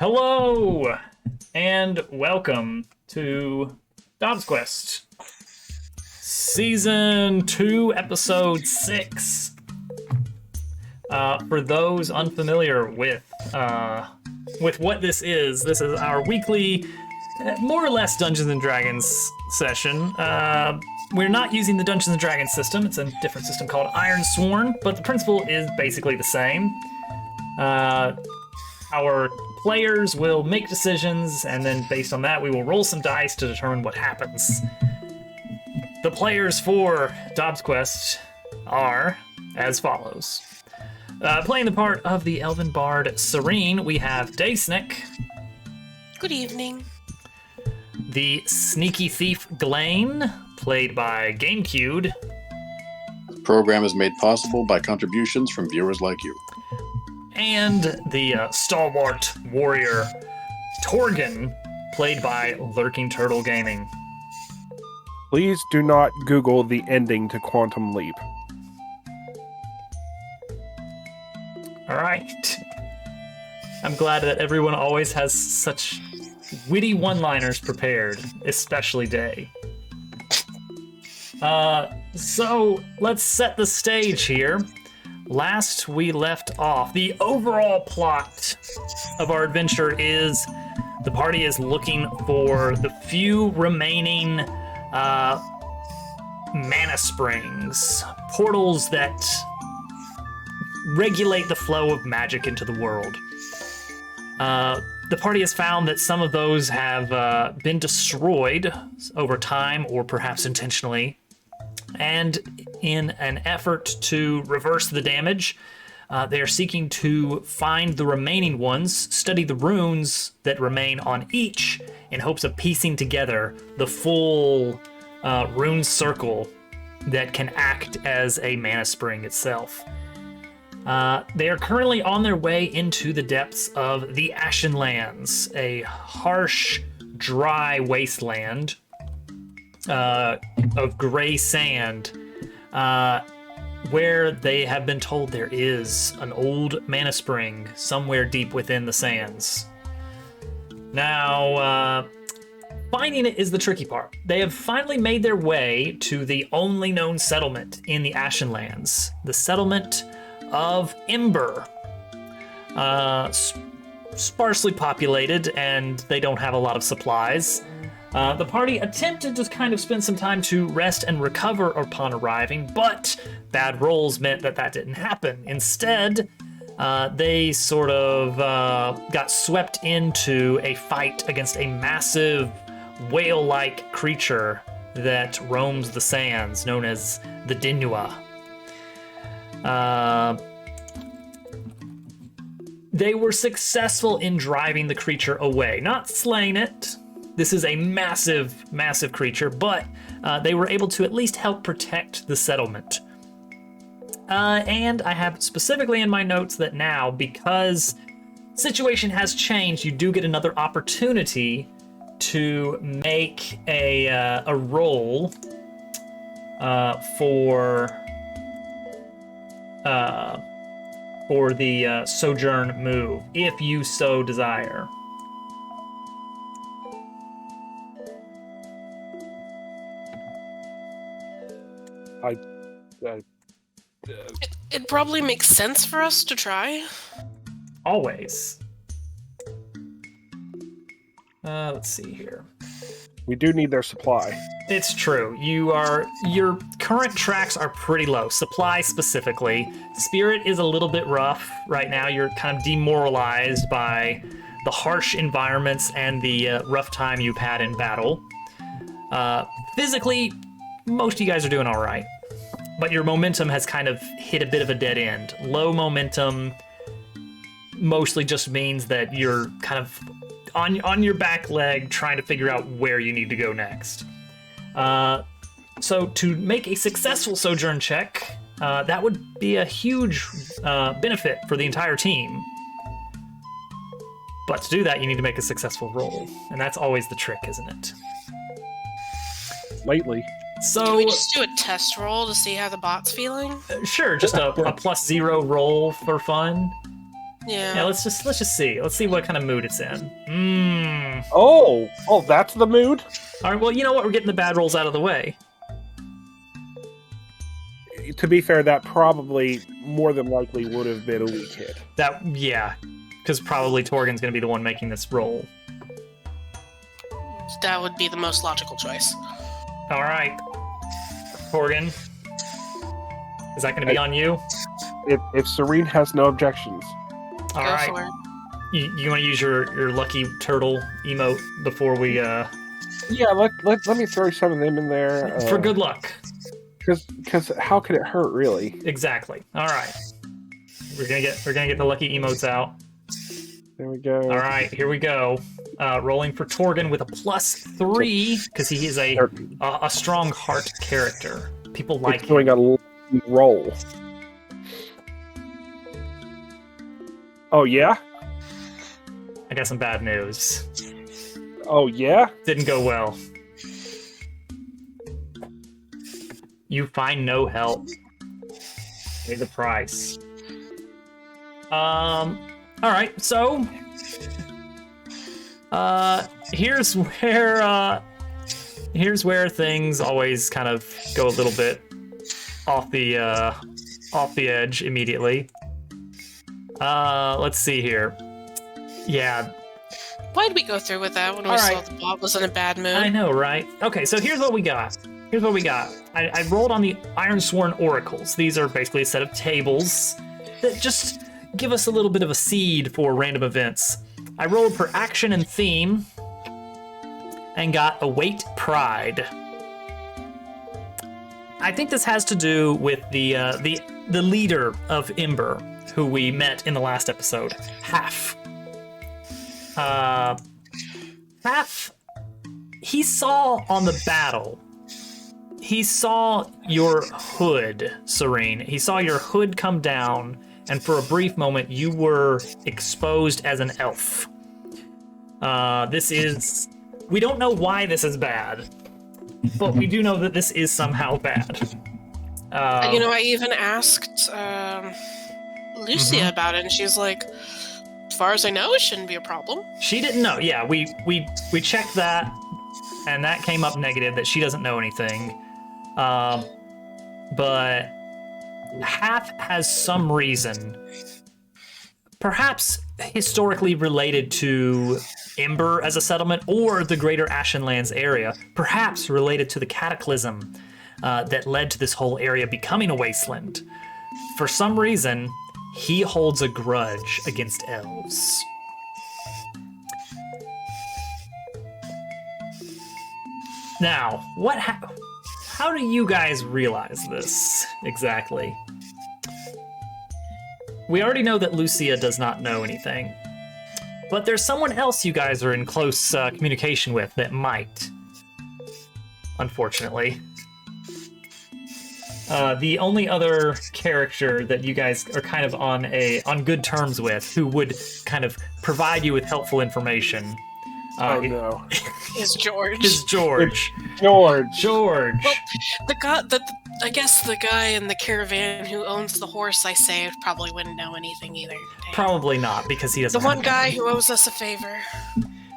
Hello, and welcome to DobbsQuest, Season 2, Episode 6. For those unfamiliar with what this is our weekly, more or less Dungeons & Dragons session. We're not using the Dungeons & Dragons system. It's a different system called Iron Sworn, but the principle is basically the same. Our players will make decisions, and then based on that, we will roll some dice to determine what happens. The players for DobbsQuest are as follows. Playing the part of the Elven Bard Serene, we have Daysnick. Good evening. The Sneaky Thief Glane, played by GameCube. The program is made possible by contributions from viewers like you. And the Stalwart Warrior Torgan, played by Lurking Turtle Gaming. Please do not Google the ending to Quantum Leap. All right. I'm glad that everyone always has such witty one-liners prepared, especially Day. So let's set the stage here. Last we left off, the overall plot of our adventure is the party is looking for the few remaining mana springs, portals that regulate the flow of magic into the world. The party has found that some of those have been destroyed over time, or perhaps intentionally. And in an effort to reverse the damage, they are seeking to find the remaining ones, study the runes that remain on each, in hopes of piecing together the full rune circle that can act as a mana spring itself. They are currently on their way into the depths of the Ashen Lands, a harsh, dry wasteland of gray sand, where they have been told there is an old mana spring somewhere deep within the sands. Now, finding it is the tricky part. They have finally made their way to the only known settlement in the Ashen Lands, the settlement of Ember. Sparsely populated, and they don't have a lot of supplies. The party attempted to kind of spend some time to rest and recover upon arriving, but bad rolls meant that didn't happen. Instead, they sort of got swept into a fight against a massive whale-like creature that roams the sands, known as the Dinua. They were successful in driving the creature away, not slaying it. This is a massive, massive creature, but they were able to at least help protect the settlement. And I have specifically in my notes that now, because the situation has changed, you do get another opportunity to make a roll for the Sojourn move, if you so desire. It probably makes sense for us to try. Always. Let's see here. We do need their supply. It's true. Your current tracks are pretty low. Supply specifically. Spirit is a little bit rough right now. You're kind of demoralized by the harsh environments and the rough time you've had in battle. Physically, most of you guys are doing all right. But your momentum has kind of hit a bit of a dead end. Low momentum mostly just means that you're kind of on your back leg trying to figure out where you need to go next. So to make a successful Sojourn check, that would be a huge benefit for the entire team. But to do that, you need to make a successful roll. And that's always the trick, isn't it? Lately. So, Can we just do a test roll to see how the bot's feeling? Sure, just a +0 roll for fun. Yeah, let's just see. Let's see what kind of mood it's in. Oh, that's the mood? All right, well, you know what? We're getting the bad rolls out of the way. To be fair, that probably more than likely would have been a weak hit. Yeah, because probably Torgen's going to be the one making this roll. That would be the most logical choice. All right, Torgen, is that going to be on you? If Serene has no objections. All right. Go for it. You want to use your lucky turtle emote before we Yeah, let me throw some of them in there. for good luck. Because how could it hurt, really? Exactly. All right. We're gonna get the lucky emotes out. There we go. All right, here we go. Rolling for Torgen with a +3 because he is a strong heart character. People like it's doing him. a roll. Oh yeah? I got some bad news. Oh yeah? Didn't go well. You find no help. Pay the price. All right, so here's where things always kind of go a little bit off the edge immediately. Let's see here. Yeah. Why'd we go through with that when we saw the bot was in a bad mood? I know, right? Okay, so here's what we got. I rolled on the Ironsworn Oracles. These are basically a set of tables that just give us a little bit of a seed for random events. I rolled for action and theme and got Await Pride. I think this has to do with the leader of Ember, who we met in the last episode, Half. Half, he saw on the battle. He saw your hood, Serene. He saw your hood come down, and for a brief moment, you were exposed as an elf. We don't know why this is bad, but we do know that this is somehow bad. I even asked Lucia about it, and she's like, as far as I know, it shouldn't be a problem. She didn't know. Yeah, we checked that, and that came up negative, that she doesn't know anything. But Half has some reason, perhaps historically related to Ember as a settlement or the greater Ashenlands area, perhaps related to the cataclysm that led to this whole area becoming a wasteland. For some reason, he holds a grudge against elves. Now, how do you guys realize this exactly? We already know that Lucia does not know anything, but there's someone else you guys are in close communication with that might, unfortunately. The only other character that you guys are kind of on good terms with, who would kind of provide you with helpful information, oh no, is George. Is George. George. George. Well, I guess the guy in the caravan who owns the horse I saved probably wouldn't know anything either. Dang. Probably not, because he doesn't. The one guy who owes us a favor.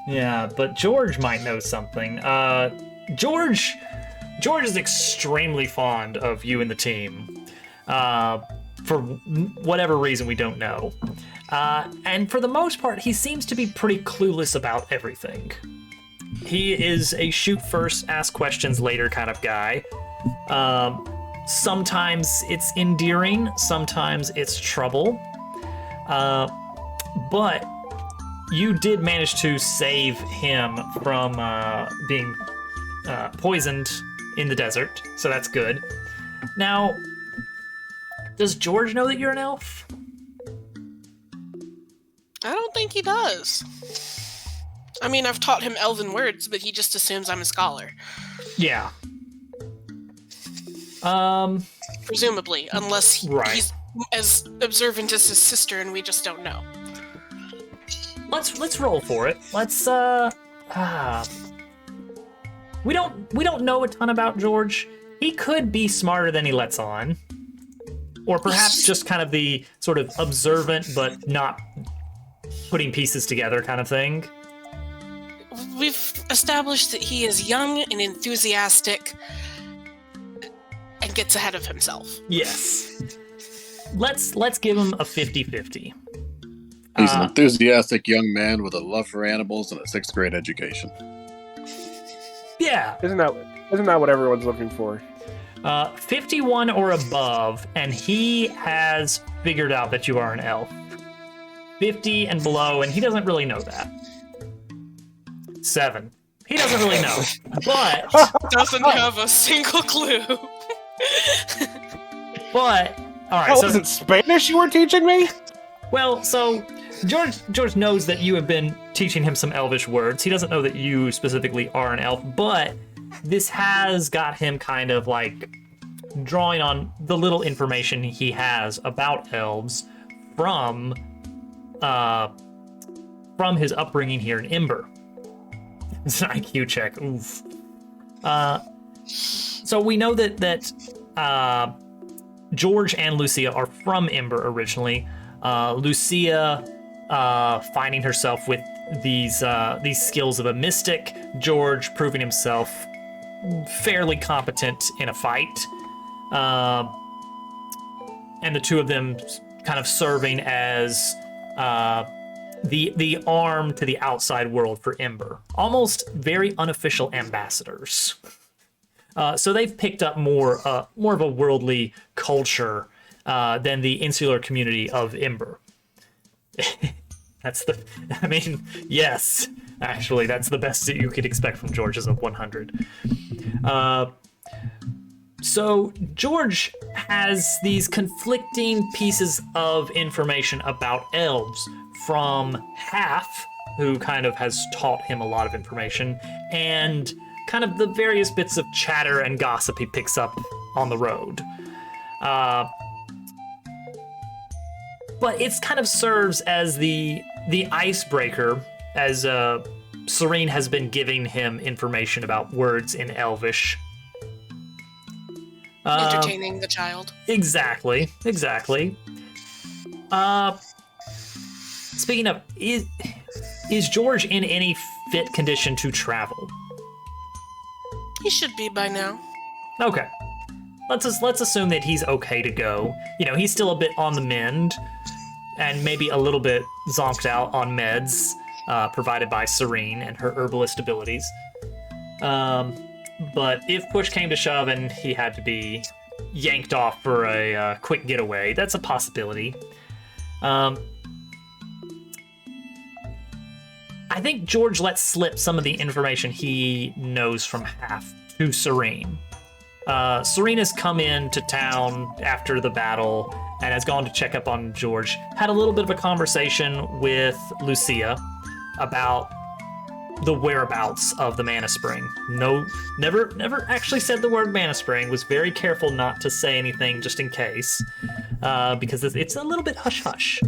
Yeah, but George might know something. George is extremely fond of you and the team, for whatever reason we don't know. And for the most part, he seems to be pretty clueless about everything. He is a shoot first, ask questions later kind of guy. Sometimes it's endearing, sometimes it's trouble. But you did manage to save him from being poisoned in the desert, so that's good. Now, does George know that you're an elf? I don't think he does. I mean, I've taught him elven words, but he just assumes I'm a scholar. Yeah. Presumably, unless he's as observant as his sister and we just don't know. Let's roll for it. Let's we don't know a ton about George. He could be smarter than he lets on. Or perhaps just kind of the sort of observant but not putting pieces together kind of thing. We've established that he is young and enthusiastic and gets ahead of himself. Yes. Let's give him a 50-50. He's an enthusiastic young man with a love for animals and a 6th grade education. Yeah. Isn't that what everyone's looking for? 51 or above, and he has figured out that you are an elf. 50 and below, and he doesn't really know that. 7. He doesn't really know, but Doesn't have a single clue. but all right. Oh, So was it Spanish you were teaching me? well, so George knows that you have been teaching him some elvish words. He doesn't know that you specifically are an elf, but this has got him kind of like drawing on the little information he has about elves from his upbringing here in Ember. It's an IQ check. Oof. So we know that George and Lucia are from Ember originally. Lucia finding herself with these skills of a mystic. George proving himself fairly competent in a fight. And the two of them kind of serving as the arm to the outside world for Ember. Almost very unofficial ambassadors. So they've picked up more of a worldly culture than the insular community of Ember. Yes, actually, that's the best that you could expect from George's of 100. So George has these conflicting pieces of information about elves from Half, who kind of has taught him a lot of information, and kind of the various bits of chatter and gossip he picks up on the road. But it kind of serves as the icebreaker, as Serene has been giving him information about words in Elvish. Entertaining the child. Exactly. Speaking of, is George in any fit condition to travel? He should be by now. Okay. Let's assume that he's okay to go. You know, he's still a bit on the mend, and maybe a little bit zonked out on meds provided by Serene and her herbalist abilities. But if push came to shove and he had to be yanked off for a quick getaway, that's a possibility. I think George lets slip some of the information he knows from Half to Serene. Serene has come into town after the battle and has gone to check up on George. Had a little bit of a conversation with Lucia about the whereabouts of the Mana Spring. No, never actually said the word Mana Spring. Was very careful not to say anything just in case, because it's a little bit hush-hush.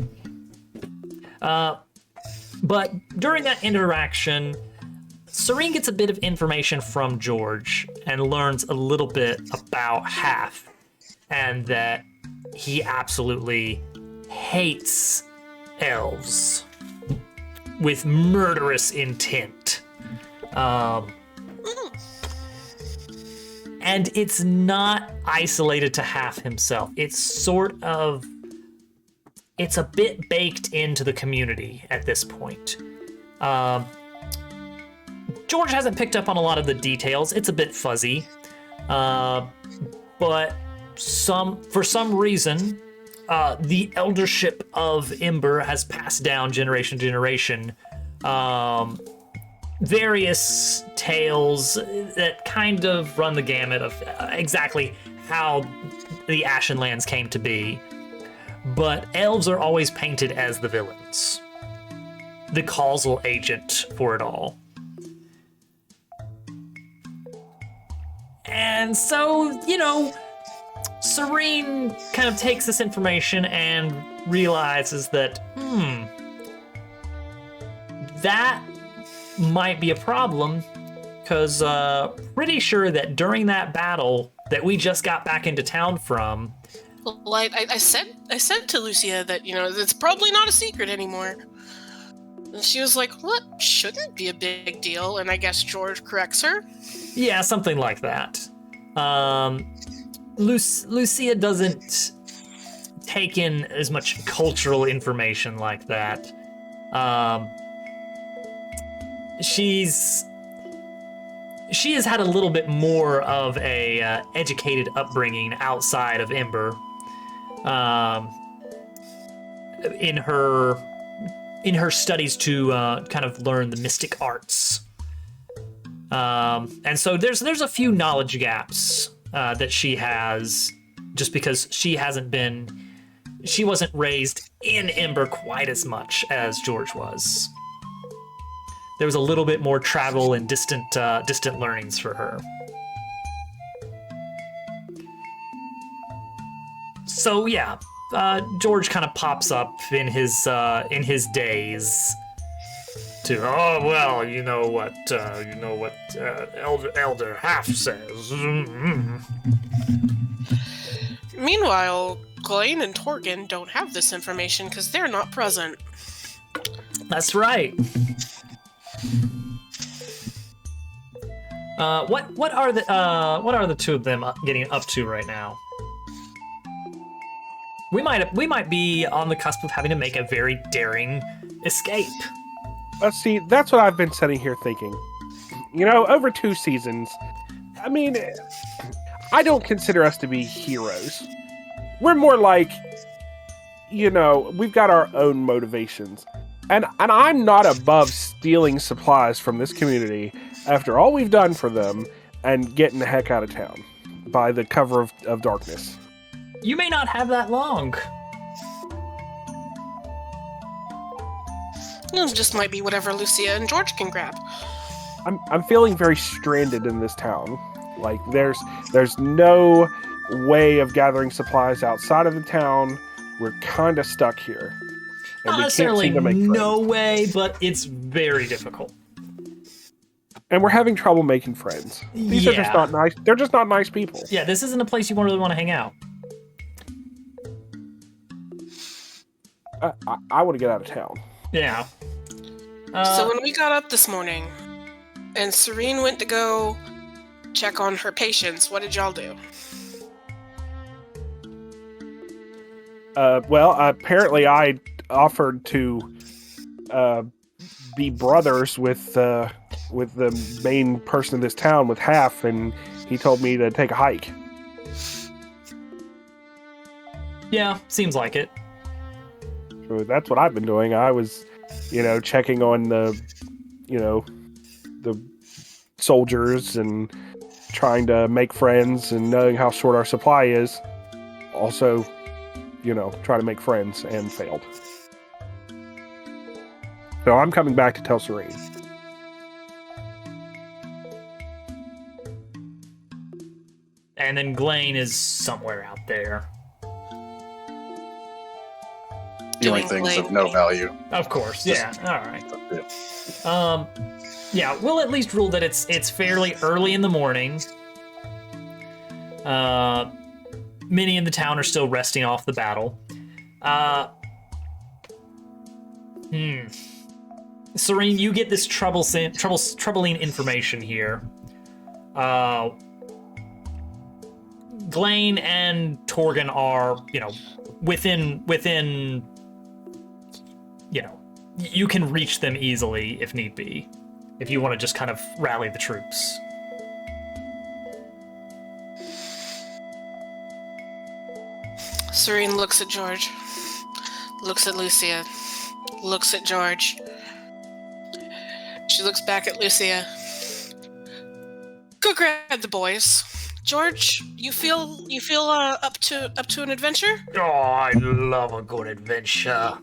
But during that interaction, Serene gets a bit of information from George and learns a little bit about Half, and that he absolutely hates elves with murderous intent. And it's not isolated to Half himself. It's a bit baked into the community at this point. George hasn't picked up on a lot of the details. It's a bit fuzzy. But for some reason, the eldership of Ember has passed down generation to generation. Various tales that kind of run the gamut of exactly how the Ashenlands came to be. But elves are always painted as the villains, the causal agent for it all. And so, Serene kind of takes this information and realizes that, that might be a problem, because pretty sure that during that battle that we just got back into town from, Well, I said to Lucia that, it's probably not a secret anymore. And she was like, what? Shouldn't be a big deal. And I guess George corrects her? Yeah, something like that. Lucia doesn't take in as much cultural information like that. She has had a little bit more of a educated upbringing outside of Ember. In her studies to kind of learn the mystic arts. And so there's a few knowledge gaps that she has, just because she wasn't raised in Ember quite as much as George was. There was a little bit more travel and distant learnings for her. So yeah, George kind of pops up in his days. To you know what Elder Half says. Meanwhile, Glaine and Torgan don't have this information because they're not present. That's right. What are the two of them getting up to right now? We might be on the cusp of having to make a very daring escape. Let's see, that's what I've been sitting here thinking. Over 2 seasons, I mean, I don't consider us to be heroes. We're more like, we've got our own motivations. And I'm not above stealing supplies from this community after all we've done for them and getting the heck out of town by the cover of darkness. You may not have that long. It just might be whatever Lucia and George can grab. I'm feeling very stranded in this town. Like there's no way of gathering supplies outside of the town. We're kind of stuck here. And Not necessarily no way, but it's very difficult. And we're having trouble making friends. These are just not nice. They're just not nice people. Yeah, this isn't a place you really want to hang out. I want to get out of town. Yeah. So when we got up this morning, and Serene went to go check on her patients, what did y'all do? Apparently I offered to be brothers with the main person in this town, with Half, and he told me to take a hike. Yeah, seems like it. So that's what I've been doing. I was, checking on the soldiers and trying to make friends and knowing how short our supply is. Also, try to make friends, and failed. So I'm coming back to tell Serene. And then Glaine is somewhere out there. Doing things of no value. Of course, yeah. All right. Yeah, we'll at least rule that it's fairly early in the morning. Many in the town are still resting off the battle. Serene, you get this troubling information here. Glaine and Torgan are, within, you can reach them easily if need be, if you want to just kind of rally the troops. Serene looks at George, looks at Lucia, looks at George. She looks back at Lucia. Go grab the boys. George, you feel up to an adventure? Oh, I love a good adventure.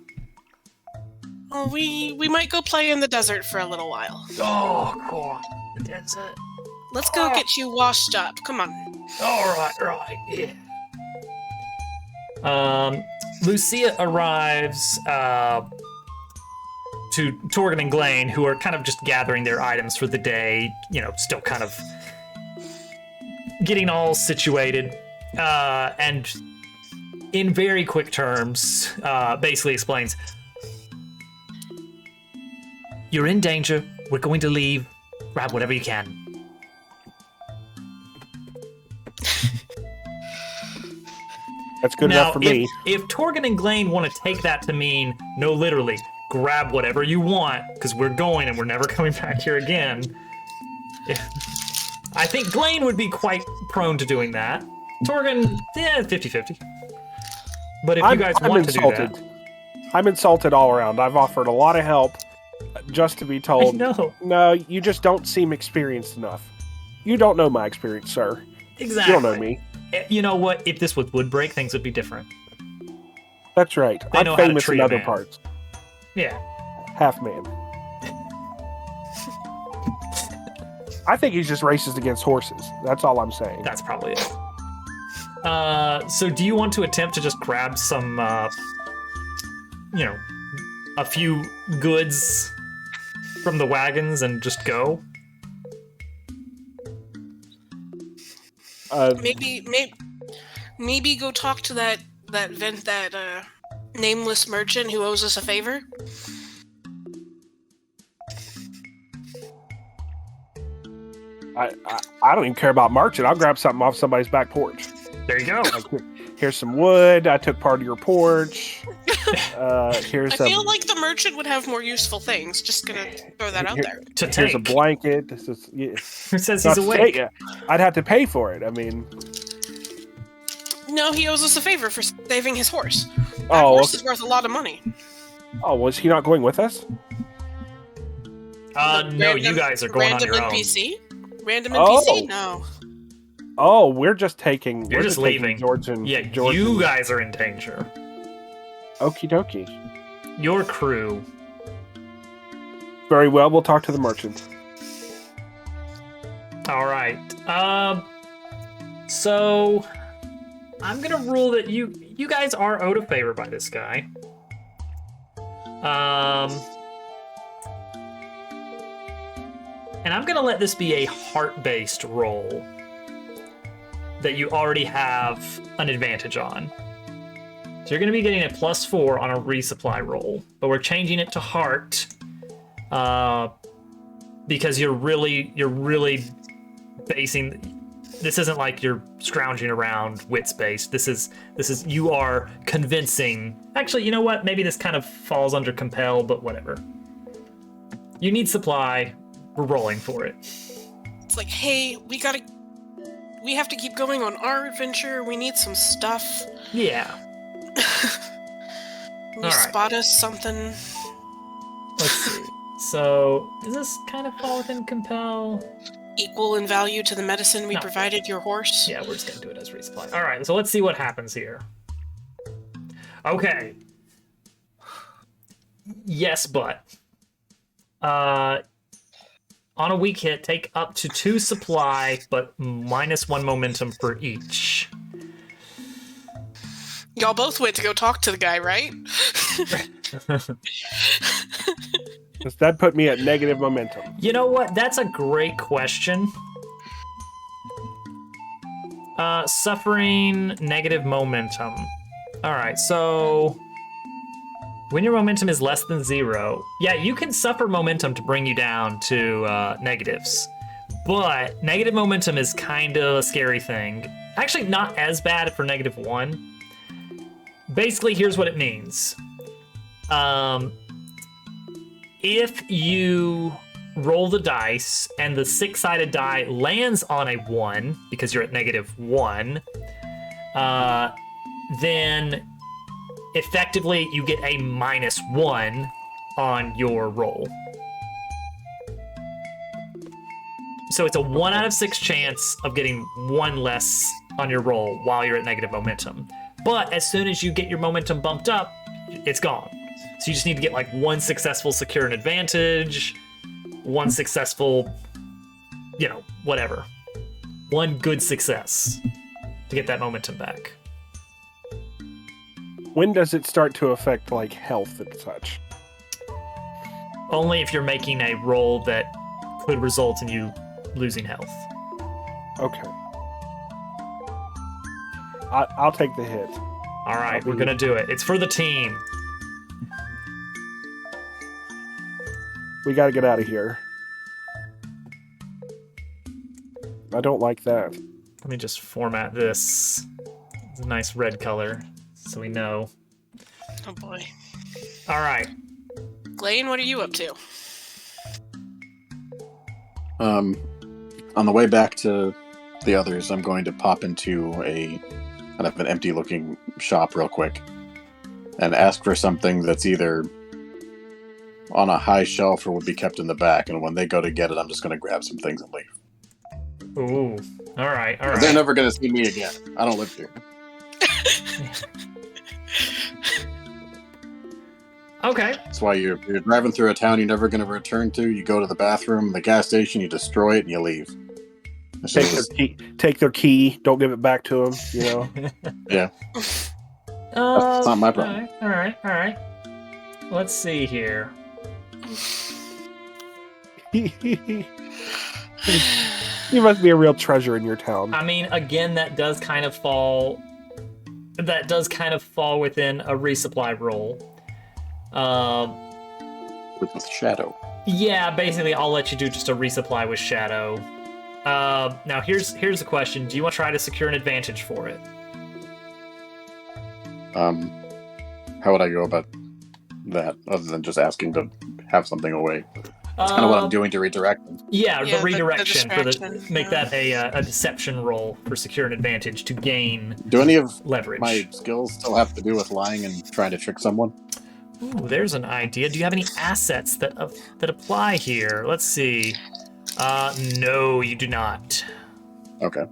Well, we might go play in the desert for a little while. Oh, God, the desert. Let's go get you washed up. Come on. All right, yeah. Lucia arrives to Torgan and Glaine, who are kind of just gathering their items for the day, still kind of getting all situated. And in very quick terms, basically explains, you're in danger. We're going to leave. Grab whatever you can. That's good enough for me. If Torgan and Glane want to take that to mean, no, literally, grab whatever you want, because we're going and we're never coming back here again. I think Glane would be quite prone to doing that. Torgan, 50-50. But if you guys want to do that... I'm insulted all around. I've offered a lot of help just to be told, no, you just don't seem experienced enough. You don't know my experience, sir. Exactly. You don't know me. You know what? If this was Woodbreak, things would be different. That's right. I'm famous in other parts. Yeah. Half man. I think he's just racist against horses. That's all I'm saying. That's probably it. So do you want to attempt to just grab some, a few goods from the wagons and just go? Maybe go talk to that nameless merchant who owes us a favor. I don't even care about marching. I'll grab something off somebody's back porch. There you go. Like, here's some wood. I took part of your porch. I feel like the merchant would have more useful things. Just gonna throw that out there. Here's a blanket. This is, Who says he's awake? I'd have to pay for it. I mean, no, he owes us a favor for saving his horse. That horse is worth a lot of money. Oh, was he not going with us? No, you guys are going on your own. Random NPC? No. Oh, we're just taking. You're just leaving. George and you guys are in danger. Okie dokie. Your crew. Very well. We'll talk to the merchant. All right. So I'm gonna rule that you guys are owed a favor by this guy. And I'm gonna let this be a heart-based roll that you already have an advantage on. So you're gonna be getting a +4 on a resupply roll, but we're changing it to heart because you're really basing. This isn't like you're scrounging around wits based. This is you are convincing. Actually, you know what? Maybe this kind of falls under compel, but whatever. You need supply. We're rolling for it. It's like, hey, we have to keep going on our adventure. We need some stuff. Yeah. Can you spot us something? Let's see. So, does this kind of fall within compel? Equal in value to the medicine we provided your horse? Yeah, we're just going to do it as resupply. All right, so let's see what happens here. Okay. Yes, but. On a weak hit, take up to 2 supply, but -1 momentum for each. Y'all both went to go talk to the guy, right? Does that put me at negative momentum? You know what? That's a great question. Suffering negative momentum. All right, so when your momentum is less than 0, yeah, you can suffer momentum to bring you down to negatives. But negative momentum is kind of a scary thing. Actually, not as bad for -1. Basically, here's what it means. If you roll the dice and the 6-sided die lands on a 1, because you're at -1, then effectively you get a -1 on your roll. So it's a 1 out of 6 chance of getting 1 less on your roll while you're at negative momentum. But as soon as you get your momentum bumped up, it's gone. So you just need to get like 1 successful secure an advantage, 1 successful, whatever. 1 good success to get that momentum back. When does it start to affect like health and such? Only if you're making a roll that could result in you losing health. Okay. I'll take the hit. All right, we're gonna do it. It's for the team. We gotta get out of here. I don't like that. Let me just format this. It's a nice red color, so we know. Oh boy. All right. Glane, what are you up to? On the way back to the others, I'm going to pop into a kind of an empty-looking shop real quick and ask for something that's either on a high shelf or would be kept in the back. And when they go to get it, I'm just going to grab some things and leave. Ooh. All right. All right. They're never going to see me again. I don't live here. Okay. That's why you're driving through a town you're never going to return to. You go to the bathroom, the gas station, you destroy it, and you leave. Take their key. Don't give it back to them. You know. Yeah. That's not my problem. All right. Let's see here. You must be a real treasure in your town. I mean, again, that does kind of fall within a resupply roll. With Shadow. Yeah, basically, I'll let you do just a resupply with Shadow. Now, here's the question: do you want to try to secure an advantage for it? How would I go about that, other than just asking to have something away? That's kind of what I'm doing to redirect them. Yeah, Yeah, the redirection the for distraction, make that a deception roll for secure an advantage to gain Do any of leverage. my skills still have to do with lying and trying to trick someone? Ooh, there's an idea. Do you have any assets that apply here? Let's see. No, you do not. Okay.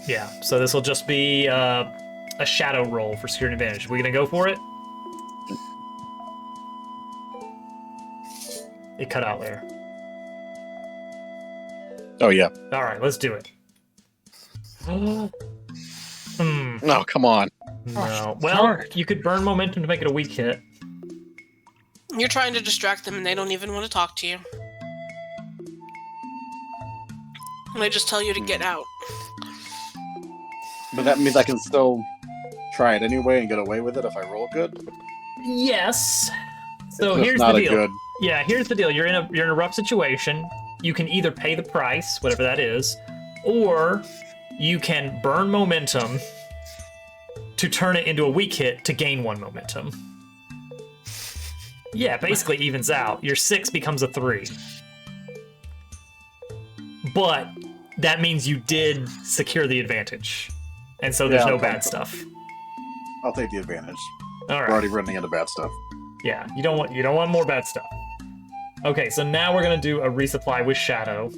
Yeah, so this will just be a shadow roll for secure an advantage. We gonna go for it? It cut out there. Oh, yeah. All right, let's do it. No, come on. No. Well, you could burn momentum to make it a weak hit. You're trying to distract them and they don't even want to talk to you. And they just tell you to get out. But that means I can still try it anyway and get away with it if I roll good? Yes. So It's here's not the a deal. good... Yeah, here's the deal. You're in a rough situation. You can either pay the price, whatever that is, or you can burn momentum to turn it into a weak hit to gain 1 momentum. Yeah, basically evens out. Your 6 becomes a 3. But that means you did secure the advantage. And so there's Yeah, no okay. bad stuff. I'll take the advantage. All We're right. already running into bad stuff. Yeah, you don't want more bad stuff. Okay, so now we're gonna do a resupply with Shadow. I'm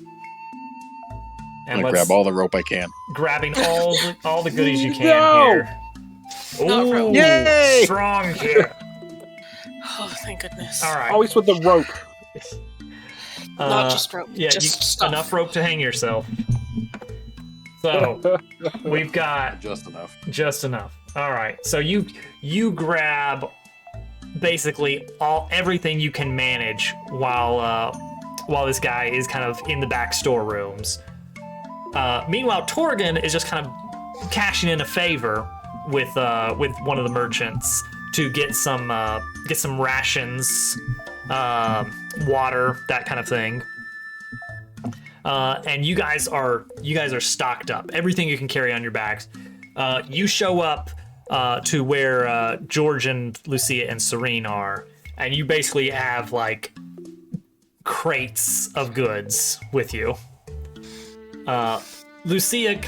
And gonna let's grab all the rope I can. grabbing all the goodies you can No! here. Not Ooh, rope. Yay! strong here. Oh, thank goodness. All right. Always with the rope. Not just rope. Yeah, just stuff. enough rope to hang yourself. So we've got Just enough. just enough. All right. So you grab basically everything you can manage while this guy is kind of in the back storerooms. Meanwhile, Torgan is just kind of cashing in a favor with one of the merchants to get some rations, water, that kind of thing. And you guys are stocked up. Everything you can carry on your backs. You show up to where George and Lucia and Serene are, and you basically have like crates of goods with you. Lucia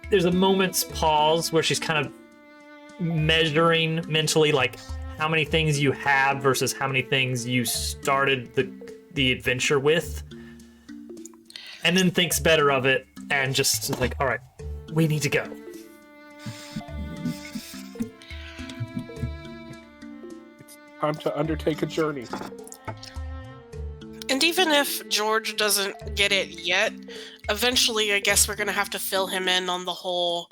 there's a moment's pause where she's kind of measuring mentally like how many things you have versus how many things you started the adventure with, and then thinks better of it and just is like, all right, we need to go. Time to undertake a journey. And even if George doesn't get it yet, eventually I guess we're going to have to fill him in on the whole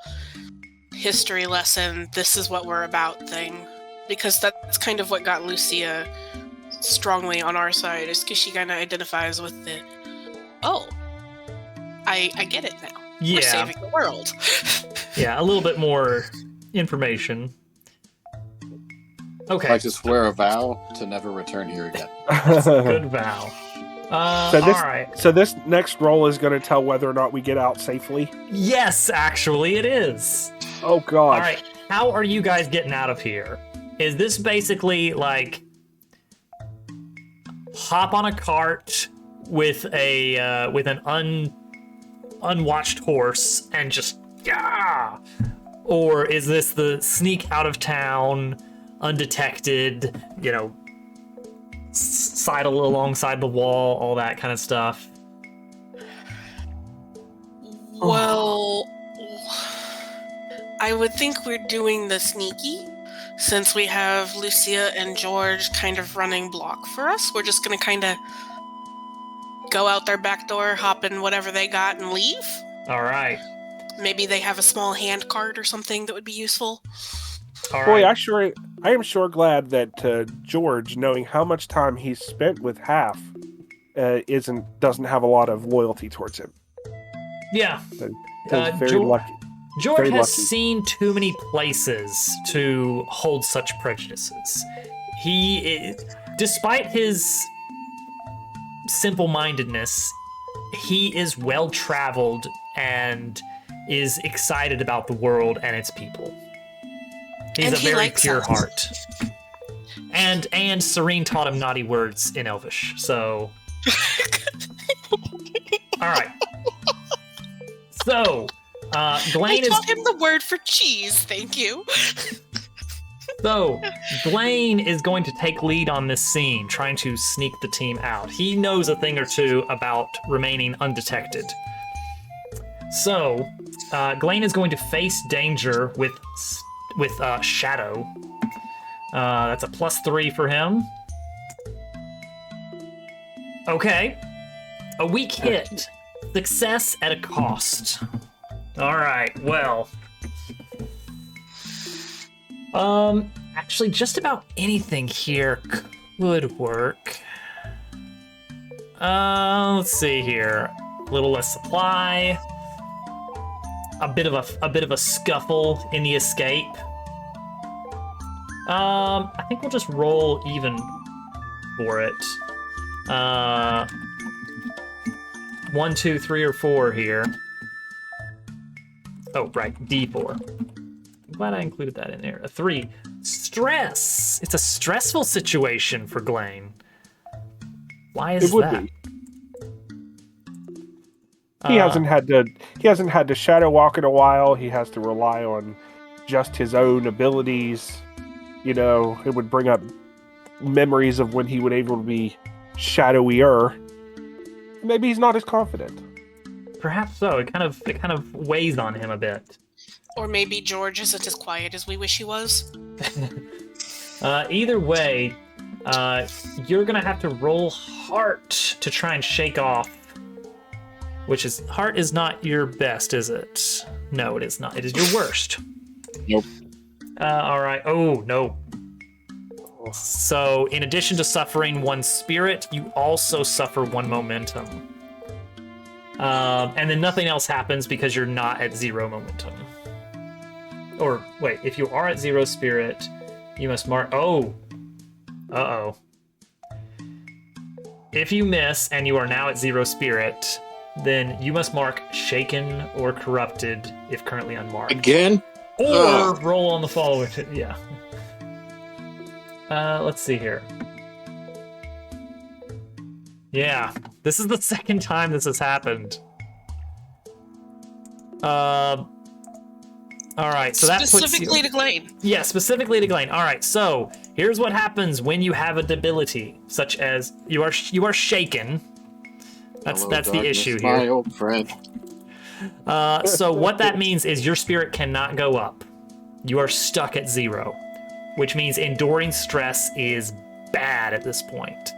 history lesson, this is what we're about thing. Because that's kind of what got Lucia strongly on our side, is because she kind of identifies with the, oh, I get it now. Yeah. We're saving the world. Yeah, a little bit more information. Okay. I'd like to swear a vow to never return here again. Good vow. So this, all right. So this next roll is going to tell whether or not we get out safely. Yes, actually, it is. Oh God! All right. How are you guys getting out of here? Is this basically like hop on a cart with a with an unwatched horse and just or is this the sneak out of town, undetected, sidle alongside the wall, all that kind of stuff? Well, I would think we're doing the sneaky. Since we have Lucia and George kind of running block for us, we're just going to kind of go out their back door, hop in whatever they got, and leave. All right. Maybe they have a small hand cart or something that would be useful. All Boy, right. I am sure glad that George, knowing how much time he's spent with Half, doesn't have a lot of loyalty towards him. Yeah. He's very lucky. George Very has lucky. seen too many places to hold such prejudices. Despite his simple-mindedness, he is well-traveled and is excited about the world and its people. He's And a he very likes pure us. heart. And Serene taught him naughty words in Elvish, so... All right. So... I Glenn taught him the word for cheese, thank you. So, Blaine is going to take lead on this scene, trying to sneak the team out. He knows a thing or two about remaining undetected. So, Glenn is going to face danger with Shadow. That's a +3 for him. Okay. A weak hit. Success at a cost. All right, well. Actually, just about anything here could work. Let's see here. A little less supply. A bit of a scuffle in the escape. I think we'll just roll even for it. 1, 2, 3, or 4 here. Oh, right, D4. I'm glad I included that in there. A 3. Stress! It's a stressful situation for Glenn. Why is It would that? be. He hasn't had to shadow walk in a while. He has to rely on just his own abilities. It would bring up memories of when he would able to be shadowier. Maybe he's not as confident. Perhaps so. It kind of weighs on him a bit. Or maybe George isn't as quiet as we wish he was. Either way, you're gonna have to roll heart to try and shake off. Heart is not your best, is it? No, it is not. It is your worst. Nope. All right. Oh, no. So, in addition to suffering 1 spirit, you also suffer 1 momentum. And then nothing else happens because you're not at 0 momentum. Or, wait, if you are at 0 spirit, you must mark... Oh! Uh-oh. If you miss and you are now at 0 spirit, then you must mark shaken or corrupted if currently unmarked. Again? Or roll on the following. Yeah. Let's see here. Yeah, this is the second time this has happened. All right, so that puts you... Specifically to Glenn. Yeah, specifically to Glenn. All right, so here's what happens when you have a debility, such as you are shaken. That's Hello, the darkness, issue my here. old friend. So what that means is your spirit cannot go up. You are stuck at 0, which means enduring stress is bad at this point.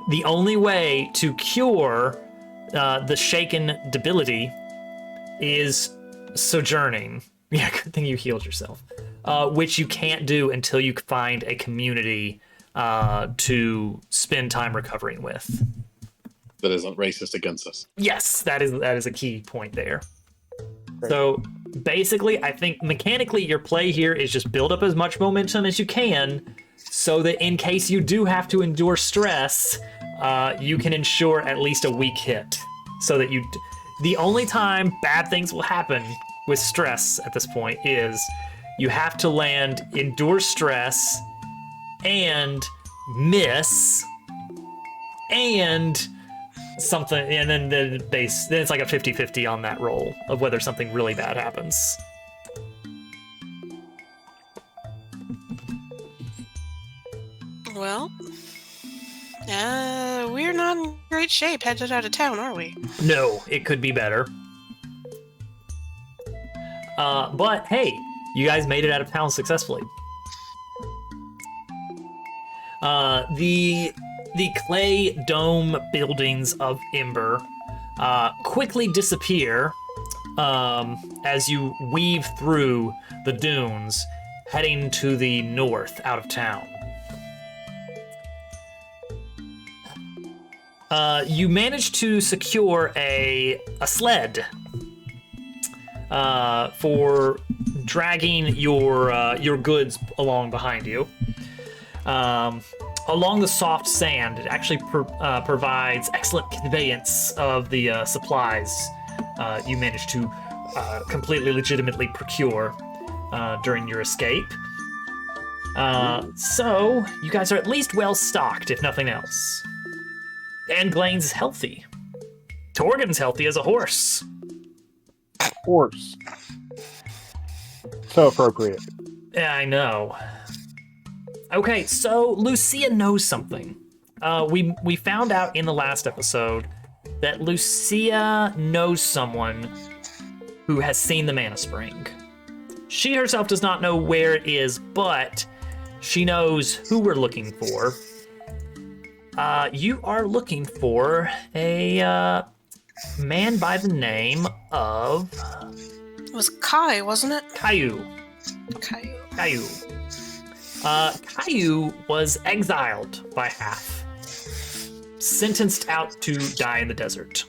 The only way to cure the shaken debility is sojourning. Yeah, good thing you healed yourself. Which you can't do until you find a community to spend time recovering with. that isn't racist against us. Yes, that is a key point there. Great. So basically, I think mechanically your play here is just build up as much momentum as you can so that in case you do have to endure stress, you can ensure at least a weak hit. So that the only time bad things will happen with stress at this point is you have to land endure stress and miss and something, and then then it's like a 50-50 on that roll of whether something really bad happens. Well, we're not in great shape headed out of town, are we? No, it could be better. But hey, you guys made it out of town successfully. The clay dome buildings of Ember quickly disappear as you weave through the dunes, heading to the north out of town. You manage to secure a sled for dragging your goods along behind you. Along the soft sand, it actually provides excellent conveyance of the supplies you managed to completely legitimately procure during your escape. So, you guys are at least well stocked, if nothing else. And Glaine's healthy. Torgan's healthy as a horse. Horse. So appropriate. Yeah, I know. Okay, so Lucia knows something. We found out in the last episode that Lucia knows someone who has seen the Mana Spring. She herself does not know where it is, but she knows who we're looking for. You are looking for a man by the name of... It was Kai, wasn't it? Caillou. Caillou. Caillou was exiled by Half, sentenced out to die in the desert.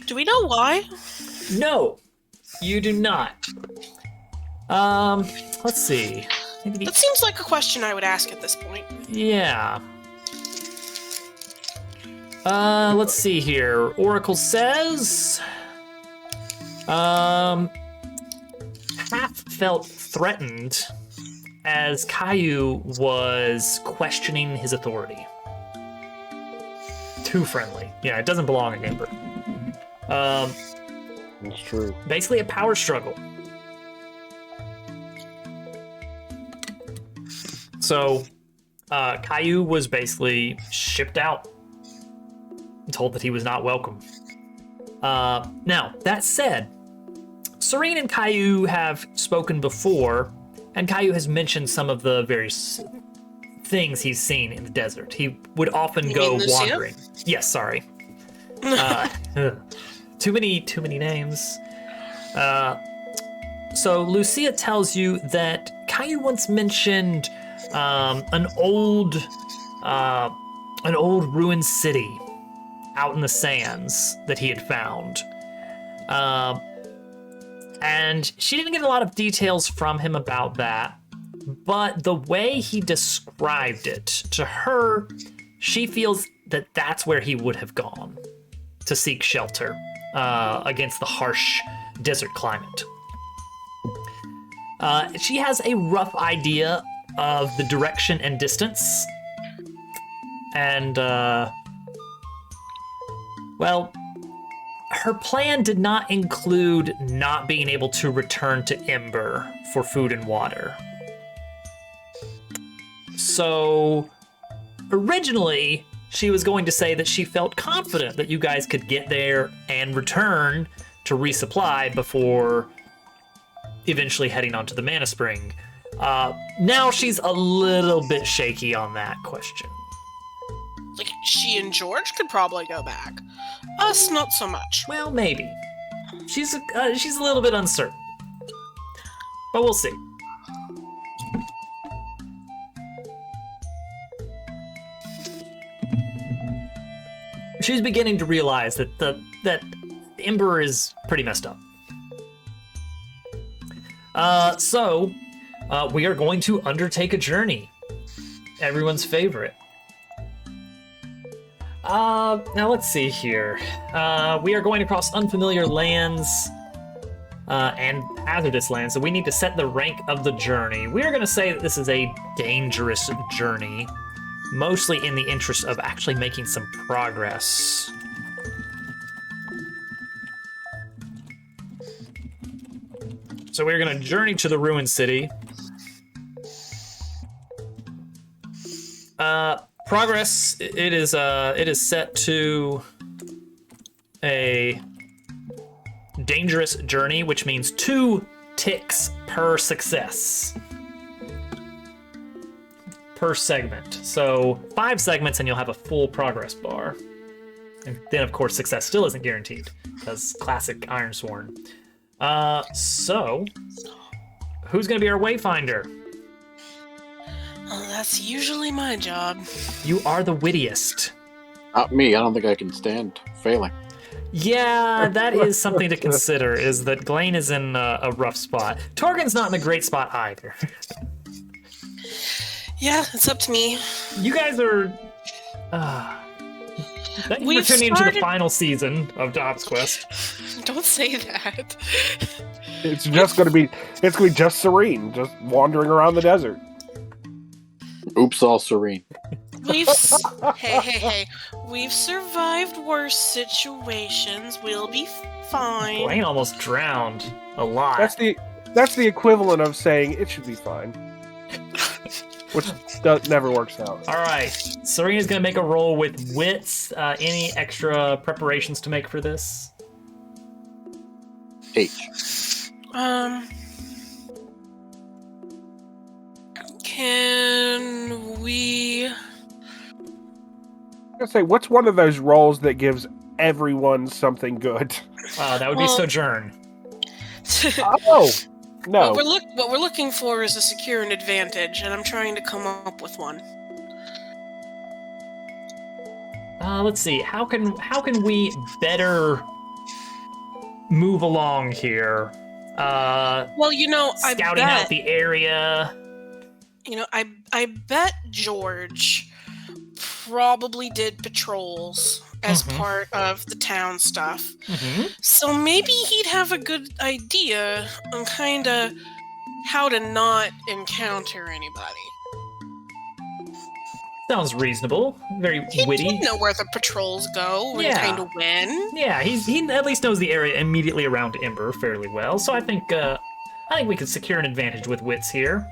Do we know why? No, you do not. Let's see. Maybe That seems like a question I would ask at this point. yeah. Let's see here. Oracle says, Half felt threatened as Caillou was questioning his authority. Too friendly. Yeah, it doesn't belong in Ember. That's true. Basically a power struggle. So, Caillou was basically shipped out, told that he was not welcome. Now, that said, Serene and Caillou have spoken before, and Caillou has mentioned some of the various things he's seen in the desert. He would often You go mean Lucia? wandering. Yes, sorry. Too many names. So Lucia tells you that Caillou once mentioned an old ruined city out in the sands that he had found. And she didn't get a lot of details from him about that, but the way he described it to her, she feels that that's where he would have gone to seek shelter against the harsh desert climate. She has a rough idea of the direction and distance, and well, her plan did not include not being able to return to Ember for food and water. So, originally, she was going to say that she felt confident that you guys could get there and return to resupply before eventually heading onto the Mana Spring. Now she's a little bit shaky on that question. Like, she and George could probably go back. Us, not so much. Well, maybe. She's a little bit uncertain. But we'll see. she's beginning to realize that that Ember is pretty messed up. So we are going to undertake a journey. Everyone's favorite. Now let's see here. We are going across unfamiliar lands and hazardous lands, so we need to set the rank of the journey. We are going to say that this is a dangerous journey, mostly in the interest of actually making some progress. So we're going to journey to the ruined city. Progress, it is set to a dangerous journey, which means 2 ticks per success. Per segment. So 5 segments and you'll have a full progress bar. And then of course success still isn't guaranteed, because classic Ironsworn. So who's gonna be our wayfinder? Oh, that's usually my job. You are the wittiest. Not me. I don't think I can stand failing. Yeah, that is something to consider, is that Glane is in a rough spot. Torgan's not in a great spot either. Yeah, it's up to me. You guys are... We're tuning into the final season of DobbsQuest. Don't say that. It's gonna be just Serene, just wandering around the desert. Oops, all Serene. Hey. We've survived worse situations. We'll be fine. Glane almost drowned a lot. That's the equivalent of saying it should be fine. Which never works out. All right, Serena's gonna make a roll with wits. Any extra preparations to make for this? H. Can we... I was gonna say, what's one of those rolls that gives everyone something good? That would be Sojourn. Oh, no. What we're looking for is a secure an advantage, and I'm trying to come up with one. Let's see. How can we better move along here? Well, Scouting out the area. I bet George probably did patrols as part of the town stuff. So maybe he'd have a good idea on kind of how to not encounter anybody. Sounds reasonable. Very witty. He'd know where the patrols go and kind of when. Yeah, he at least knows the area immediately around Ember fairly well. So I think we could secure an advantage with wits here,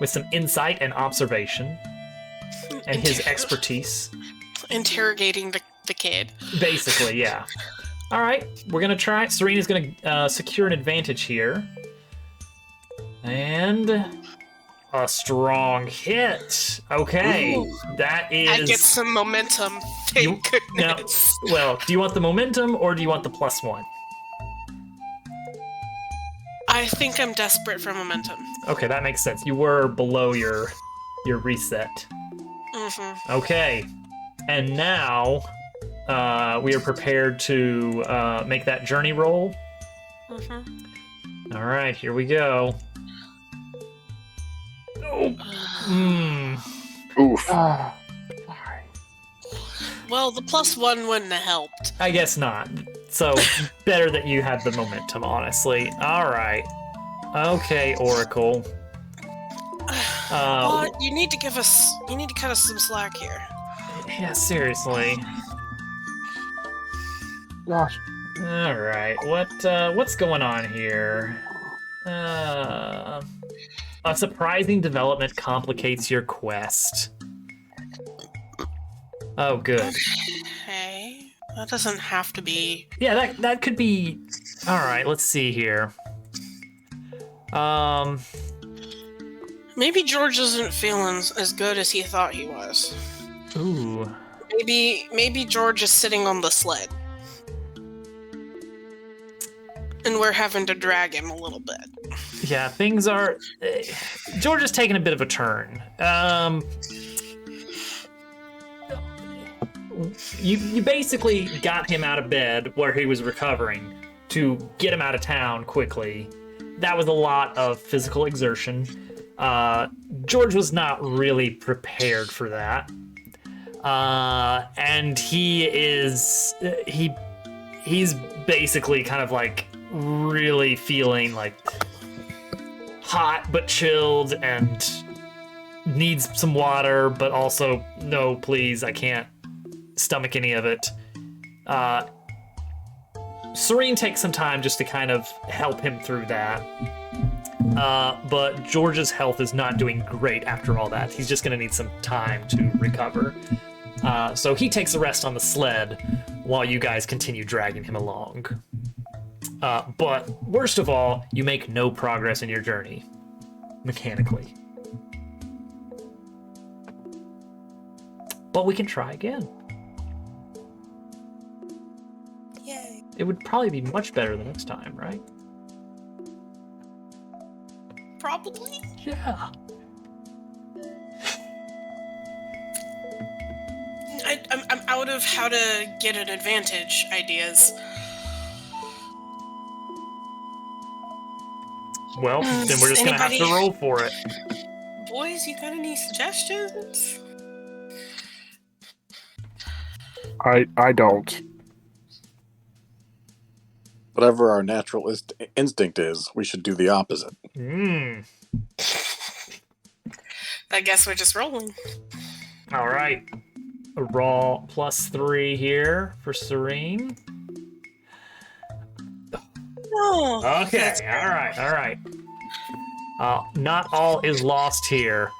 with some insight and observation, and his expertise. Interrogating the kid. Basically, yeah. All right, we're gonna try. Serena's gonna secure an advantage here, and a strong hit. Okay, Ooh. that is. I get some momentum. Thank goodness. Now, well, do you want the momentum or do you want the +1? I think I'm desperate for momentum. Okay, that makes sense. You were below your reset. Okay, and now we are prepared to make that journey roll. All right, here we go. Oh. Oof. Well, the +1 wouldn't have helped. I guess not. So better that you had the momentum, honestly. All right. Okay, Oracle. You need to cut us some slack here. Yeah, seriously. Gosh. All right. What's going on here? A surprising development complicates your quest. Oh, good. Okay. That doesn't have to be... Yeah, that could be... Alright, let's see here. Maybe George isn't feeling as good as he thought he was. Ooh. Maybe George is sitting on the sled. And we're having to drag him a little bit. Yeah, things are... George is taking a bit of a turn. you basically got him out of bed where he was recovering to get him out of town quickly. That was a lot of physical exertion. George was not really prepared for that. And he's basically kind of like really feeling like hot but chilled and needs some water, but also, no, please, I can't stomach any of it. Serene takes some time just to kind of help him through that. But George's health is not doing great after all that. He's just going to need some time to recover. So he takes a rest on the sled while you guys continue dragging him along. But worst of all, you make no progress in your journey, mechanically. But we can try again. Yay. It would probably be much better the next time, right? Probably. Yeah. I'm out of how to get an advantage ideas. Well, then we're just gonna have to roll for it. Boys, you got any suggestions? I don't. Whatever our natural instinct is, we should do the opposite. I guess we're just rolling. All right. A raw +3 here for Serene. Oh, Okay, all right. Not all is lost here.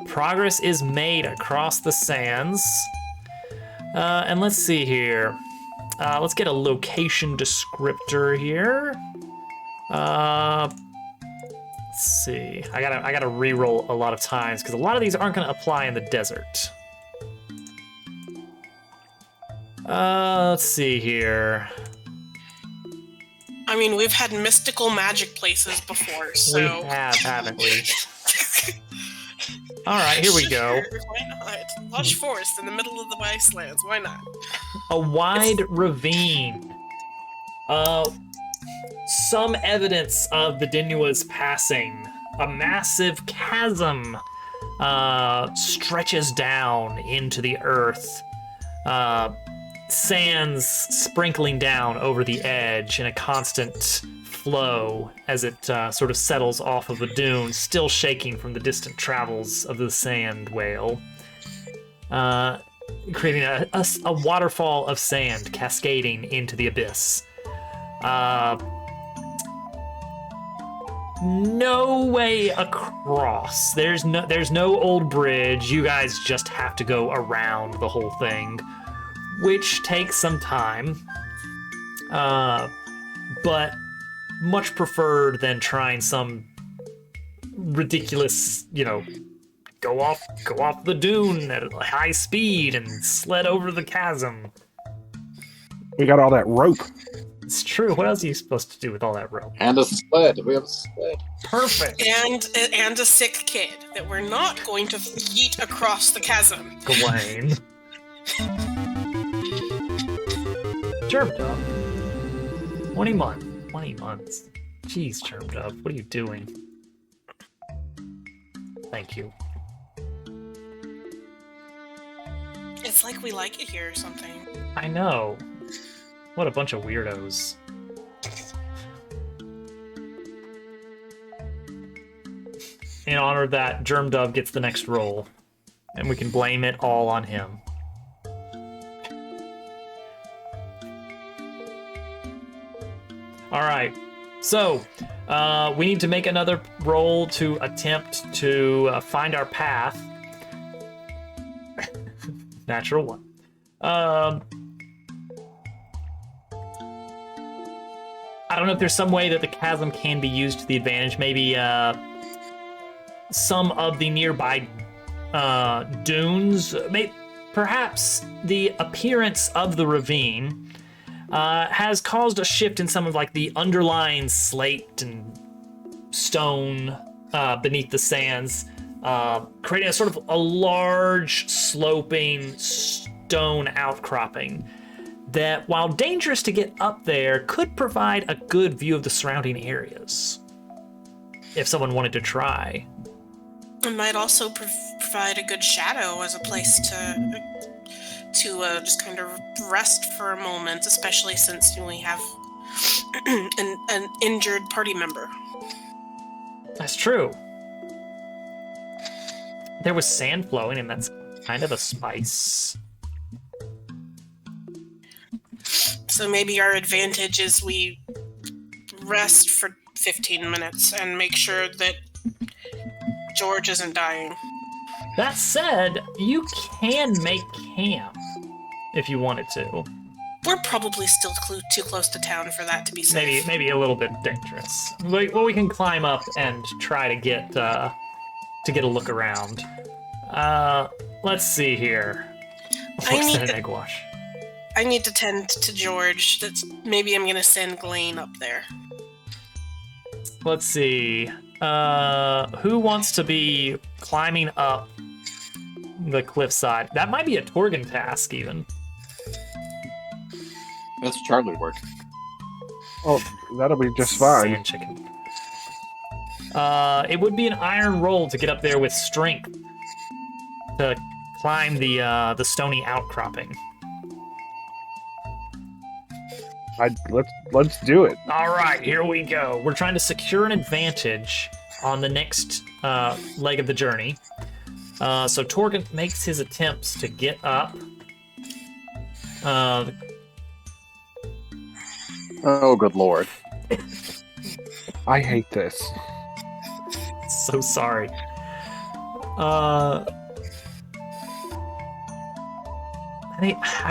Progress is made across the sands. And let's see here. Let's get a location descriptor here. Let's see. I gotta re-roll a lot of times because a lot of these aren't gonna apply in the desert. Let's see here. I mean, we've had mystical magic places before, so... We have, haven't we? All right, here we go. Sure, why not? Lush forest in the middle of the wastelands. Why not? A wide ravine. Some evidence of the Dinua's passing. A massive chasm stretches down into the earth. Sands sprinkling down over the edge in a constant flow as it sort of settles off of a dune, still shaking from the distant travels of the sand whale, creating a waterfall of sand cascading into the abyss. No way across. There's no old bridge. You guys just have to go around the whole thing, which takes some time, but much preferred than trying some ridiculous, go off the dune at a high speed and sled over the chasm. We got all that rope. It's true. What else are you supposed to do with all that rope? And a sled. We have a sled. Perfect. And a sick kid that we're not going to yeet across the chasm. Gawain. Germ Dub. 20 months. Jeez, Germ Dub, what are you doing? Thank you. It's like we like it here or something. I know. What a bunch of weirdos. In honor of that, Germ Dub gets the next roll, and we can blame it all on him. All right, so we need to make another roll to attempt to find our path. Natural one. I don't know if there's some way that the chasm can be used to the advantage. Maybe some of the nearby dunes, perhaps the appearance of the ravine has caused a shift in some of like the underlying slate and stone beneath the sands, creating a sort of a large sloping stone outcropping that, while dangerous to get up there, could provide a good view of the surrounding areas if someone wanted to try. It might also provide a good shadow as a place to just kind of rest for a moment, especially since we have an injured party member. That's true. There was sand flowing, and that's kind of a spice. So maybe our advantage is we rest for 15 minutes and make sure that George isn't dying. That said, you can make camp if you wanted to. We're probably still too close to town for that to be safe. Maybe a little bit dangerous. Well, we can climb up and try to get a look around. Let's see here. An egg wash. I need to tend to George. Maybe I'm gonna send Glane up there. Let's see. Who wants to be climbing up the cliffside? That might be a Torgan task, even. That's Charlie work. Oh, that'll be just fine. Sand chicken. It would be an iron roll to get up there with strength to climb the stony outcropping. Let's do it. All right, here we go. We're trying to secure an advantage on the next leg of the journey. So Torgan makes his attempts to get up. Oh, good lord. I hate this. So sorry. I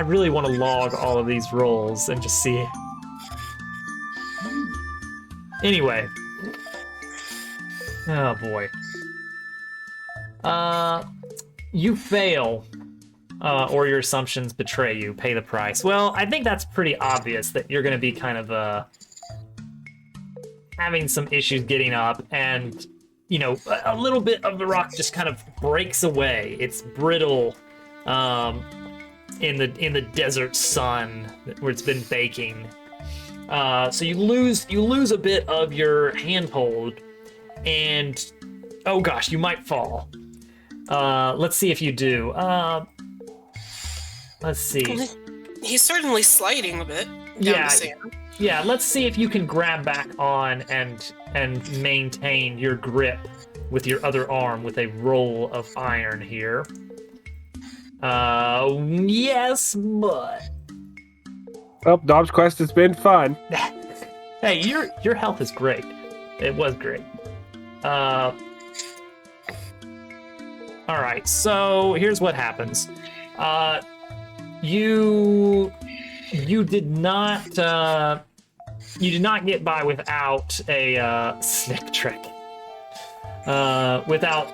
really want to log all of these rolls and just see. Anyway. Oh boy. You fail. Or your assumptions betray you. Pay the price. Well, I think that's pretty obvious that you're going to be kind of having some issues getting up, and a little bit of the rock just kind of breaks away. It's brittle in the desert sun where it's been baking. So you lose a bit of your handhold, and oh gosh, you might fall. Let's see if you do. Let's see. He's certainly sliding a bit down the sand. Yeah, let's see if you can grab back on and maintain your grip with your other arm with a roll of iron here. Yes, but... Well, DobbsQuest has been fun. Hey, your health is great. It was great. All right, so here's what happens. You did not get by without a snick trick. Without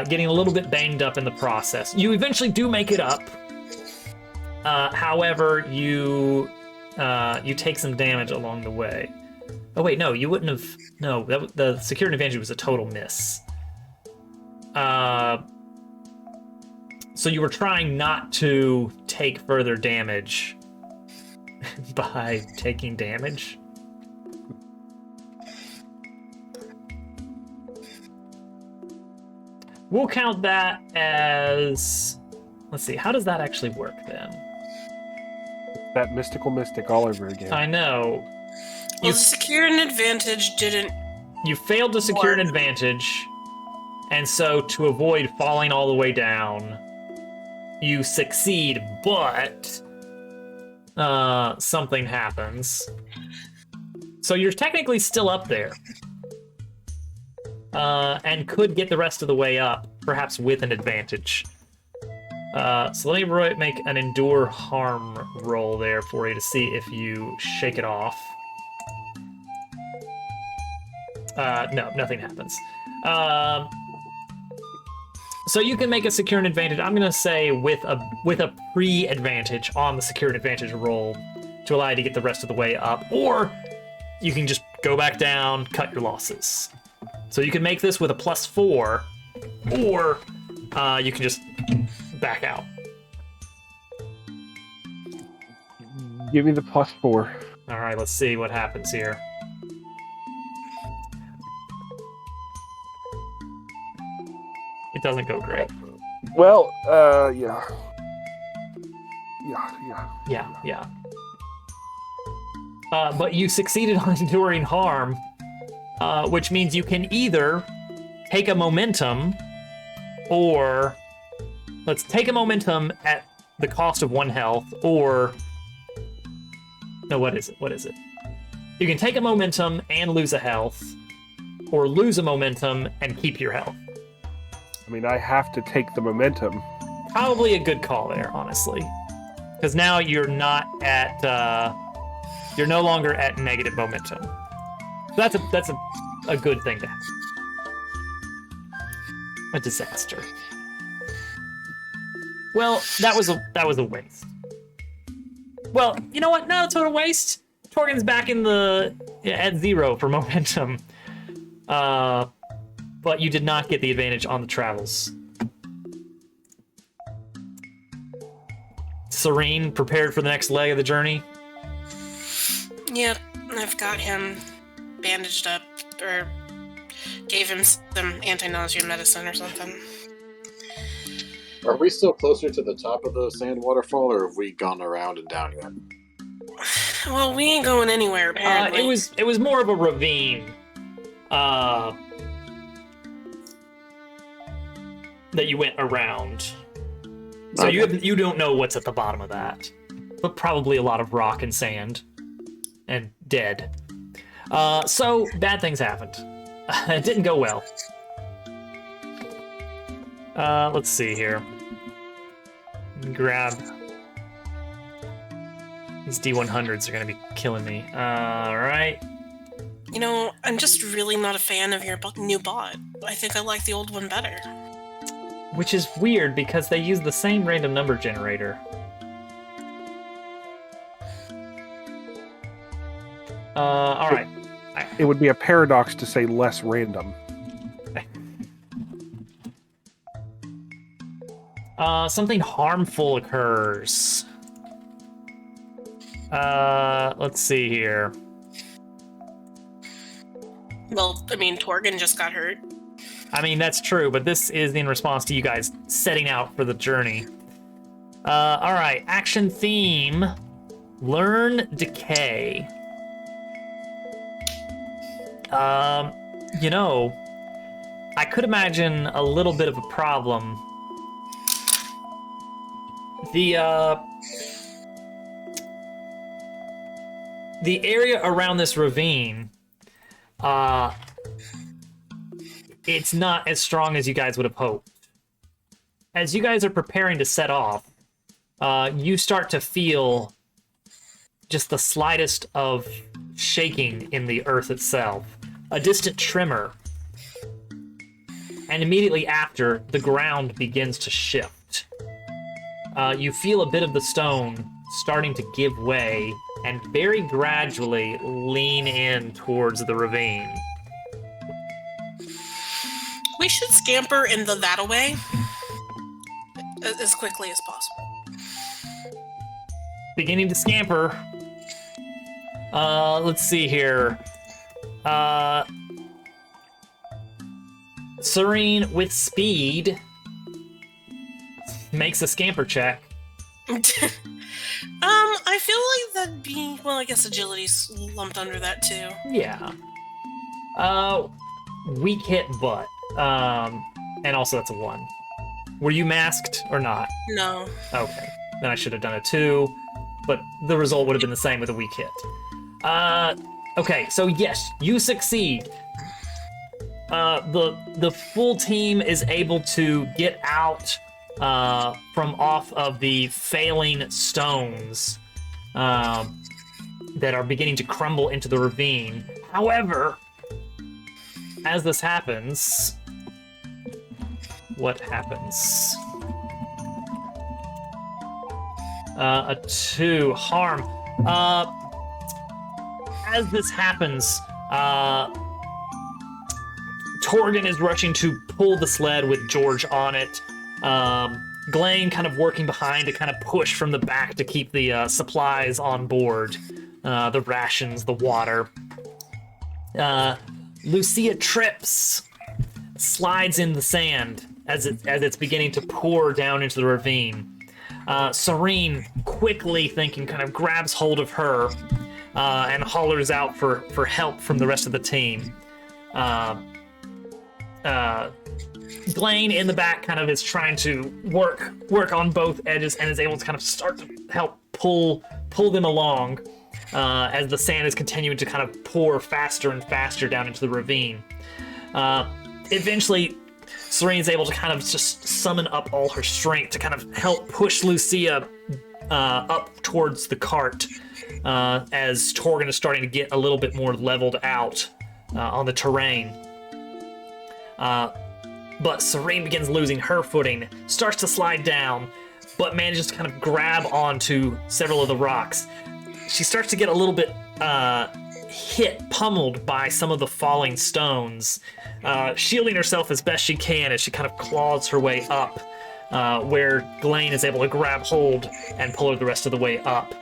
getting a little bit banged up in the process. You eventually do make it up. However, you take some damage along the way. Oh wait, no, you wouldn't have. No, the security advantage was a total miss. So you were trying not to take further damage by taking damage. We'll count that as... Let's see, how does that actually work then? That mystical mystic all over again. I know. Well, the secure an advantage didn't... You failed to secure an advantage, and so to avoid falling all the way down, you succeed, but something happens. So you're technically still up there. And could get the rest of the way up, perhaps with an advantage. So let me make an endure harm roll there for you to see if you shake it off. No, nothing happens. So you can make a secure an advantage. I'm gonna say with a pre-advantage on the secure an advantage roll to allow you to get the rest of the way up, or you can just go back down, cut your losses. So you can make this with a +4, or you can just back out. Give me the +4. All right, let's see what happens here. It doesn't go great. Well, yeah. Yeah. But you succeeded on enduring harm, which means you can either take a momentum, or let's take a momentum at the cost of 1 health, or no, what is it? You can take a momentum and lose a health, or lose a momentum and keep your health. I mean, I have to take the momentum. Probably a good call there, honestly, because now you're not at you're no longer at negative momentum. So that's a good thing to have. A disaster. Well, that was a waste. Well, you know what? Not a total waste. Torgen's back at 0 for momentum. But you did not get the advantage on the travels. Serene, prepared for the next leg of the journey? Yep, I've got him bandaged up, or gave him some anti-nausea medicine or something. Are we still closer to the top of the sand waterfall, or have we gone around and down yet? Well, we ain't going anywhere, apparently. It was more of a ravine. That you went around. So Okay. you don't know what's at the bottom of that. But probably a lot of rock and sand. And dead. So bad things happened. It didn't go well. Let's see here. Grab. These D100s are gonna be killing me. Alright. You know, I'm just really not a fan of your new bot. I think I like the old one better. Which is weird because they use the same random number generator. Alright. It would be a paradox to say less random. Something harmful occurs. Let's see here. Well, I mean, Torgen just got hurt. I mean, that's true, but this is in response to you guys setting out for the journey. Alright, action theme. Learn Decay. You know, I could imagine a little bit of a problem. The area around this ravine, it's not as strong as you guys would have hoped. As you guys are preparing to set off, you start to feel just the slightest of shaking in the earth itself. A distant tremor. And immediately after, the ground begins to shift. You feel a bit of the stone starting to give way and very gradually lean in towards the ravine. We should scamper in the that-away as quickly as possible. Beginning to scamper. Let's see here. Serene with speed makes a scamper check. I feel like that'd be, well, I guess agility's lumped under that too. Yeah. Weak hit, but and also that's a 1. Were you masked or not? No. Okay, then I should have done a 2, but the result would have been the same with a weak hit. Okay, so yes, you succeed. The full team is able to get out from off of the failing stones that are beginning to crumble into the ravine. However, as this happens, what happens? A 2 harm. As this happens, Torgen is rushing to pull the sled with George on it. Glenn kind of working behind to kind of push from the back to keep the supplies on board, the rations, the water. Lucia trips, slides in the sand as it's beginning to pour down into the ravine. Serene, quickly thinking, kind of grabs hold of her and hollers out for help from the rest of the team. Glenn in the back kind of is trying to work on both edges and is able to kind of start to help pull them along as the sand is continuing to kind of pour faster and faster down into the ravine. Eventually, Serene's able to kind of just summon up all her strength to kind of help push Lucia up towards the cart as Torgan is starting to get a little bit more leveled out on the terrain. But Serene begins losing her footing, starts to slide down, but manages to kind of grab onto several of the rocks. She starts to get a little bit pummeled by some of the falling stones, shielding herself as best she can as she kind of claws her way up, where Glenn is able to grab hold and pull her the rest of the way up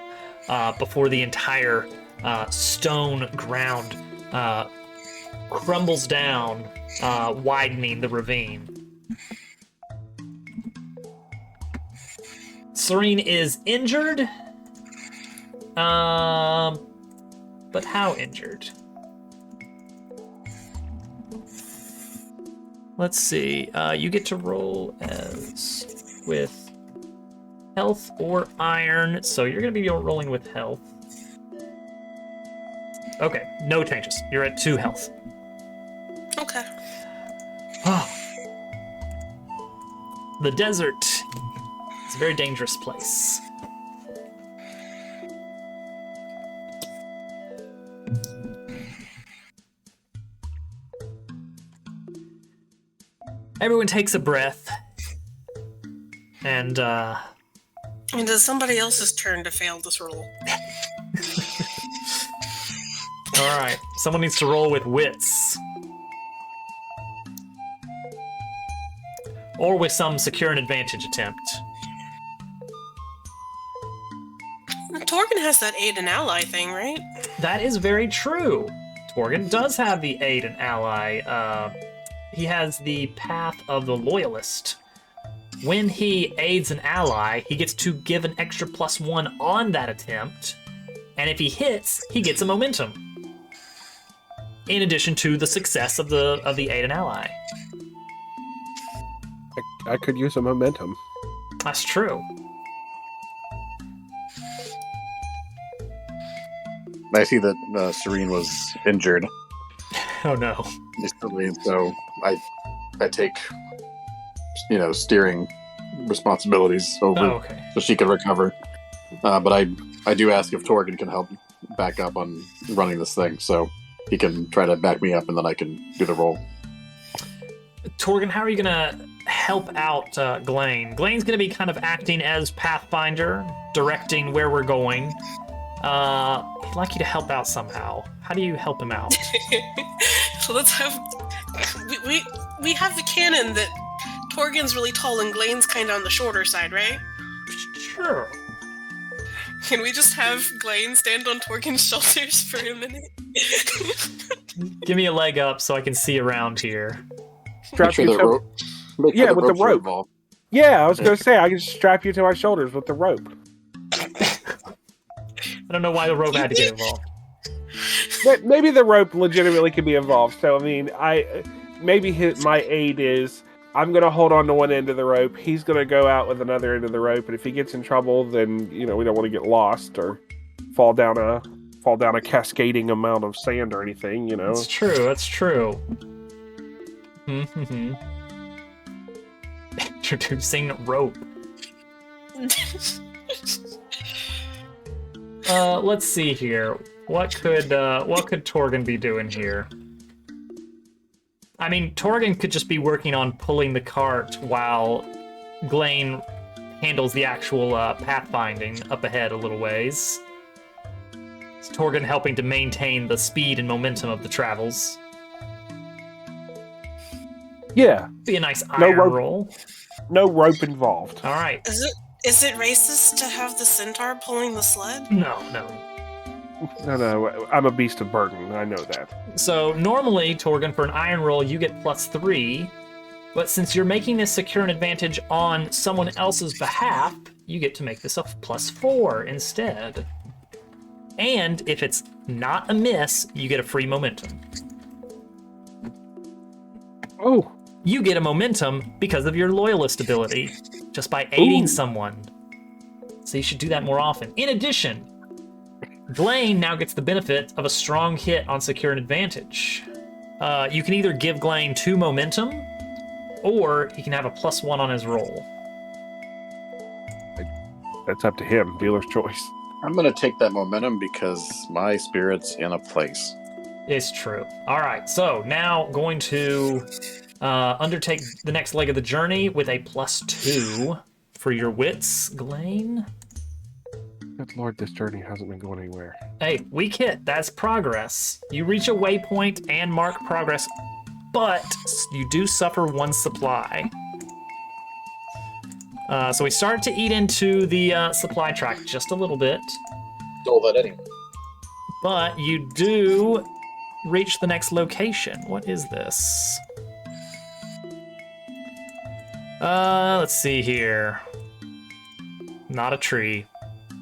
before the entire stone ground crumbles down, widening the ravine. Serene is injured, but how injured? Let's see. You get to roll as with health or iron, so you're going to be rolling with health. Okay, no changes. You're at 2 health. Okay. The desert is a very dangerous place. Everyone takes a breath, and And it's somebody else's turn to fail this roll. all right, someone needs to roll with wits. Or with some secure an advantage attempt. Torgan has that aid and ally thing, right? That is very true. Torgan does have the aid and ally. He has the Path of the Loyalist. When he aids an ally, he gets to give an extra +1 on that attempt, and if he hits, he gets a momentum. In addition to the success of the aid and ally. I could use a momentum. That's true. I see that Serene was injured Oh no. recently, so I take, steering responsibilities over Oh, okay. so she can recover. But I do ask if Torgan can help back up on running this thing, so he can try to back me up, and then I can do the roll. Torgan, how are you gonna help out Glenn? Glenn's gonna be kind of acting as Pathfinder, directing where we're going. He'd like you to help out somehow. How do you help him out? So let's have... We have the canon that Torgan's really tall and Glenn's kind of on the shorter side, right? Sure. Can we just have Glenn stand on Torgan's shoulders for a minute? Give me a leg up so I can see around here. Strap you to... Yeah, with the ropes are rope. involved. Yeah, I was going to say, I can strap you to my shoulders with the rope. I don't know why the rope had to get involved. But maybe the rope legitimately could be involved. So, I mean, my aid is, I'm going to hold on to one end of the rope. He's going to go out with another end of the rope. And if he gets in trouble, then, we don't want to get lost or fall down a cascading amount of sand or anything, That's true, that's true. Introducing rope. Let's see here. What could Torgan be doing here? I mean, Torgan could just be working on pulling the cart while Glenn handles the actual pathfinding up ahead a little ways. It's Torgan helping to maintain the speed and momentum of the travels. Yeah. Be a nice iron roll. No rope involved. All right. Is it racist to have the centaur pulling the sled? No. No, I'm a beast of burden. I know that. So normally, Torgan, for an iron roll, you get +3. But since you're making this secure an advantage on someone else's behalf, you get to make this a +4 instead. And if it's not a miss, you get a free momentum. Oh. You get a momentum because of your loyalist ability, just by aiding someone. So you should do that more often. In addition, Glane now gets the benefit of a strong hit on secure an advantage. You can either give Glane 2 momentum, or he can have a +1 on his roll. That's up to him. Dealer's choice. I'm going to take that momentum because my spirit's in a place. It's true. All right, so now going to undertake the next leg of the journey with a +2 for your wits, Glane. Good lord, this journey hasn't been going anywhere. Hey, weak hit, that's progress. You reach a waypoint and mark progress, but you do suffer 1 supply. So we start to eat into the supply track just a little bit. Stole that anyway. But you do reach the next location. What is this? Let's see here. Not a tree.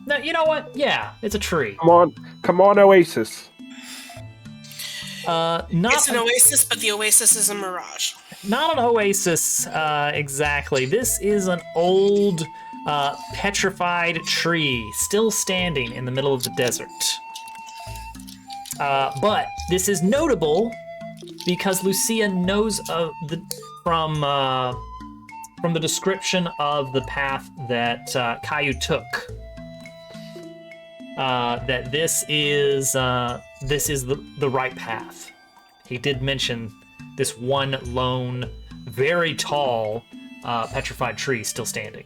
No, you know what? Yeah, it's a tree. Come on, Oasis. It's an oasis, but the oasis is a mirage. Not an oasis, exactly. This is an old, petrified tree, still standing in the middle of the desert. But this is notable because Lucia knows of from the description of the path that Caillou took. That this is the right path. He did mention this one lone, very tall, petrified tree still standing.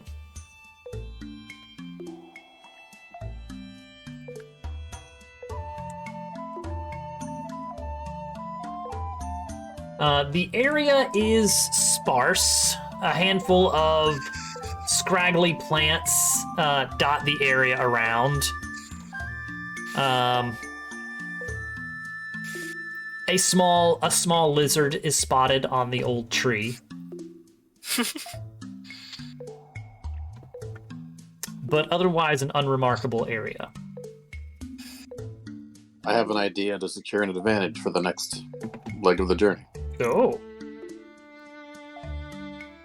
The area is sparse. A handful of scraggly plants dot the area around. A small lizard is spotted on the old tree. But otherwise an unremarkable area. I have an idea to secure an advantage for the next leg of the journey. Oh.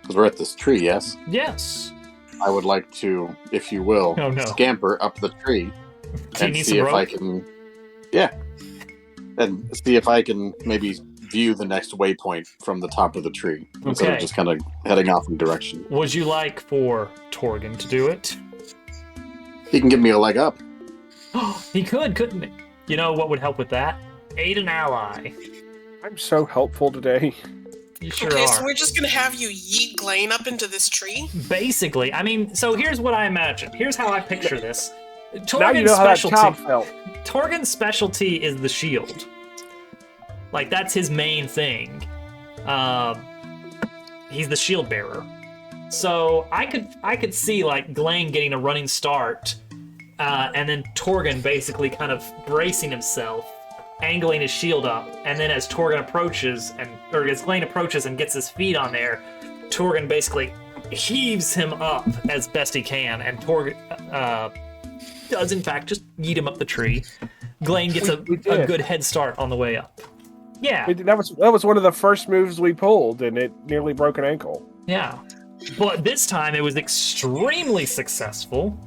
Because we're at this tree, yes? Yes. I would like to, if you will, Oh, no. scamper up the tree Do you and need see some if I rope? can... Yeah. And see if I can maybe view the next waypoint from the top of the tree. Instead Okay. of just kind of heading off in direction. Would you like for Torgan to do it? He can give me a leg up. He could, couldn't he? You know what would help with that? Aid an ally. I'm so helpful today. You sure Okay, are. so we're just gonna have you yeet Glane up into this tree? Basically, I mean, so here's what I imagine. Here's how I picture this. Now you know how that child felt. Torgan's specialty is the shield. Like, that's his main thing. He's the shield bearer. So I could see, like, Glane getting a running start, and then Torgan basically kind of bracing himself, angling his shield up, and then as Glane approaches and gets his feet on there, Torgan basically heaves him up as best he can, and Torgan does in fact just yeet him up the tree. Glane gets a good head start on the way up. Yeah. That was one of the first moves we pulled, and it nearly broke an ankle. Yeah. But this time it was extremely successful.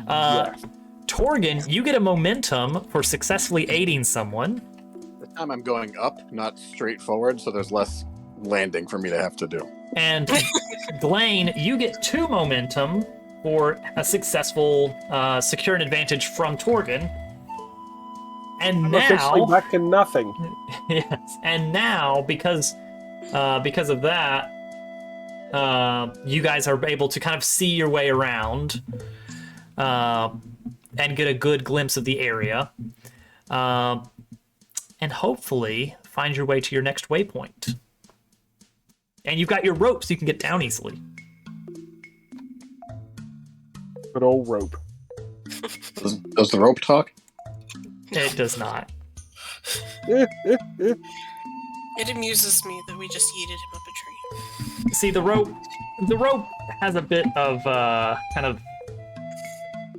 Yes. Torgan, you get a momentum for successfully aiding someone. This time I'm going up, not straight forward, so there's less landing for me to have to do. And Glane, you get 2 momentum for a successful secure an advantage from Torgan. And I'm officially now, back to nothing. yes, and now because of that, you guys are able to kind of see your way around and get a good glimpse of the area, and hopefully find your way to your next waypoint. And you've got your rope, so you can get down easily. Good old rope. Does the rope talk? It does not. It amuses me that we just yeeted him up a tree. See, the rope has a bit of kind of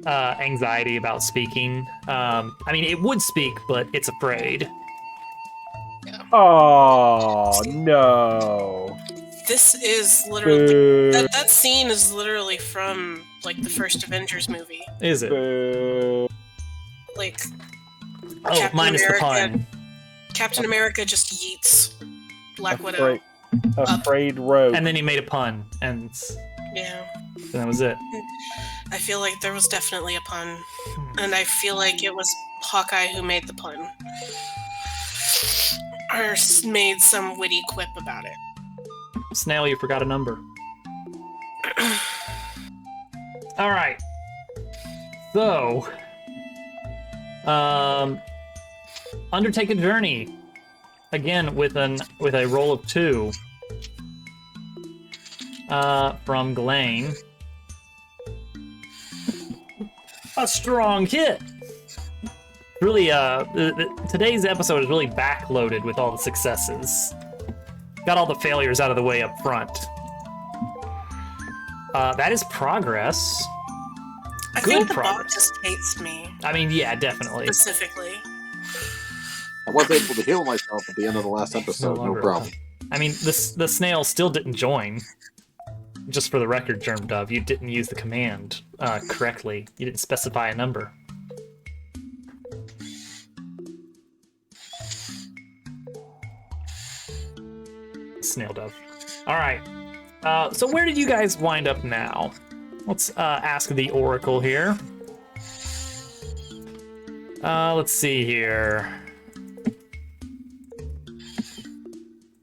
anxiety about speaking. I mean, it would speak, but it's afraid. Oh no! This is literally Boo. that scene is literally from like the first Avengers movie. Is it? Boo. Like Oh, Captain minus the America. pun. Captain America just yeets Black Widow. Afraid rope. And then he made a pun, and Yeah. that was it. I feel like there was definitely a pun. And I feel like it was Hawkeye who made the pun. Or made some witty quip about it. Snail, you forgot a number. All right. So, undertake a journey again with a roll of 2 from Ghislaine. A strong hit. Really, today's episode is really backloaded with all the successes. Got all the failures out of the way up front. That is progress. I Good think the progress. bot just hates me, I mean, yeah, definitely. specifically. I was able to heal myself at the end of the last episode, no longer. problem. I mean, the snail still didn't join. Just for the record, Germ Dove, you didn't use the command correctly. You didn't specify a number. Snail Dove. All right. So where did you guys wind up now? Let's ask the Oracle here. Let's see here.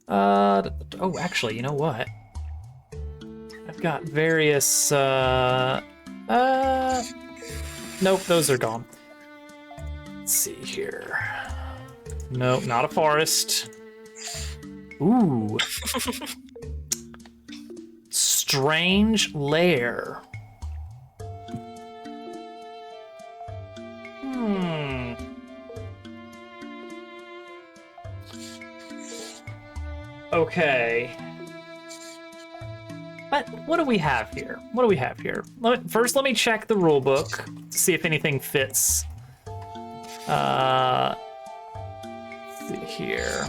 Oh, actually, you know what? I've got various, nope, those are gone. Let's see here. Nope, not a forest. Ooh. Strange lair. Okay. But what do we have here? What do we have here? First, let me check the rule book to see if anything fits. Let's see here.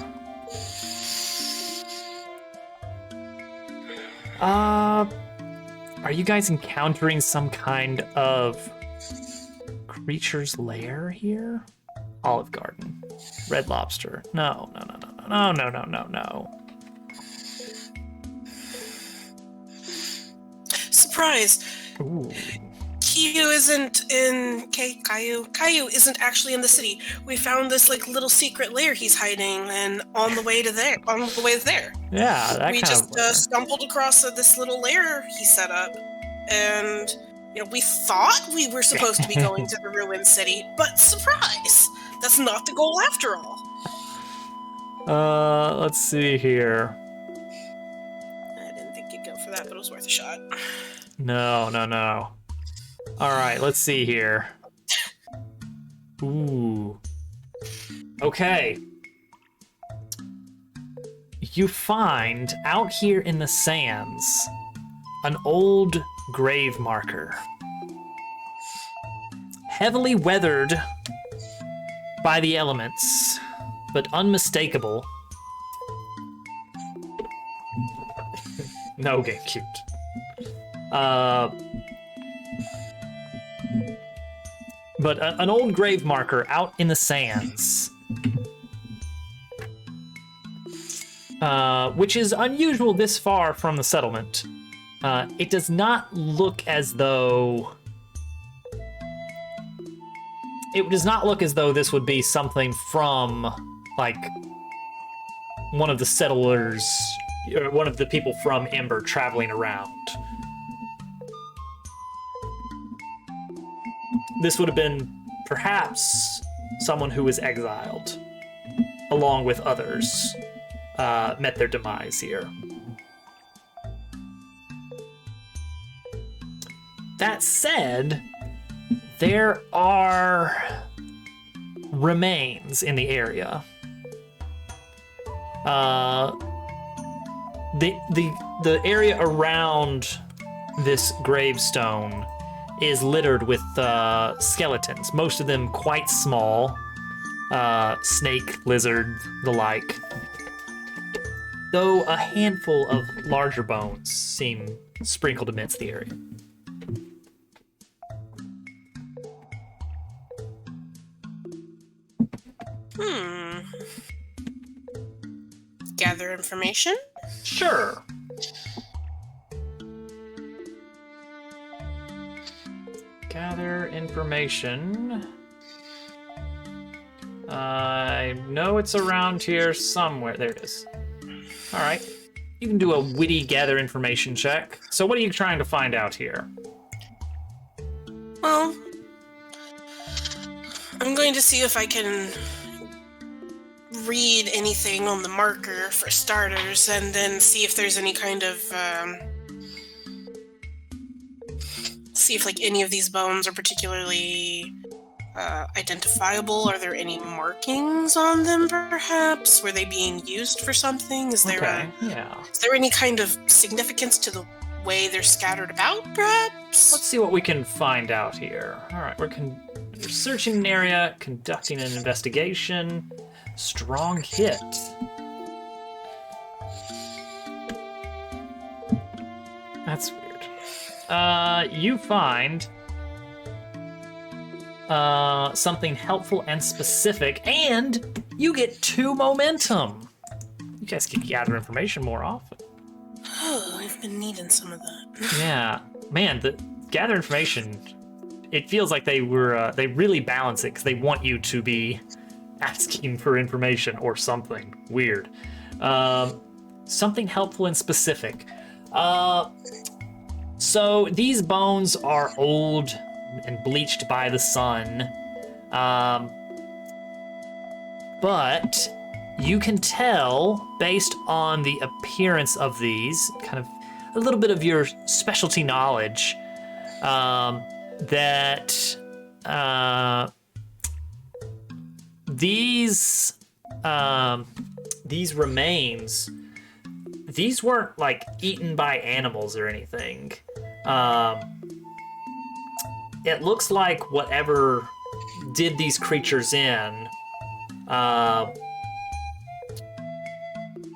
Are you guys encountering some kind of creature's lair here? Olive Garden. Red Lobster. No. Surprise! Ooh. Caillou isn't in Caillou isn't actually in the city. We found this like little secret lair he's hiding, and on the way there. Yeah, that We kind just of. stumbled across this little lair he set up, and we thought we were supposed to be going to the ruined city, but surprise! That's not the goal after all. Let's see here. I didn't think you'd go for that, but it was worth a shot. No. All right, let's see here. Ooh. Okay. You find out here in the sands an old grave marker. Heavily weathered by the elements, but unmistakable. No, get cute. But an old grave marker out in the sands. Which is unusual this far from the settlement. It does not look as though... It does not look as though this would be something from, like, one of the settlers, or one of the people from Ember traveling around. This would have been, perhaps, someone who was exiled, along with others, met their demise here. that said, there are remains in the area. The area around this gravestone is littered with skeletons, most of them quite small, snake, lizard, the like. Though a handful of larger bones seem sprinkled amidst the area. Gather information? Sure. Gather information. I know it's around here somewhere. There it is. All right. You can do a witty gather information check. So what are you trying to find out here? Well, I'm going to see if I can read anything on the marker for starters, and then see if there's any kind of see if like any of these bones are particularly identifiable. Are there any markings on them, perhaps? Were they being used for something? Is there is there any kind of significance to the way they're scattered about, perhaps? Let's see what we can find out here. All right, we're searching an area, conducting an investigation. Strong hit. That's weird. You find something helpful and specific, and you get 2 momentum. You guys can gather information more often. Oh, I've been needing some of that. Yeah, man, the gather information. It feels like they really balance it because they want you to be asking for information or something weird. Something helpful and specific. So these bones are old and bleached by the sun. But you can tell, based on the appearance of these, kind of a little bit of your specialty knowledge, that these remains, these weren't like eaten by animals or anything. It looks like whatever did these creatures in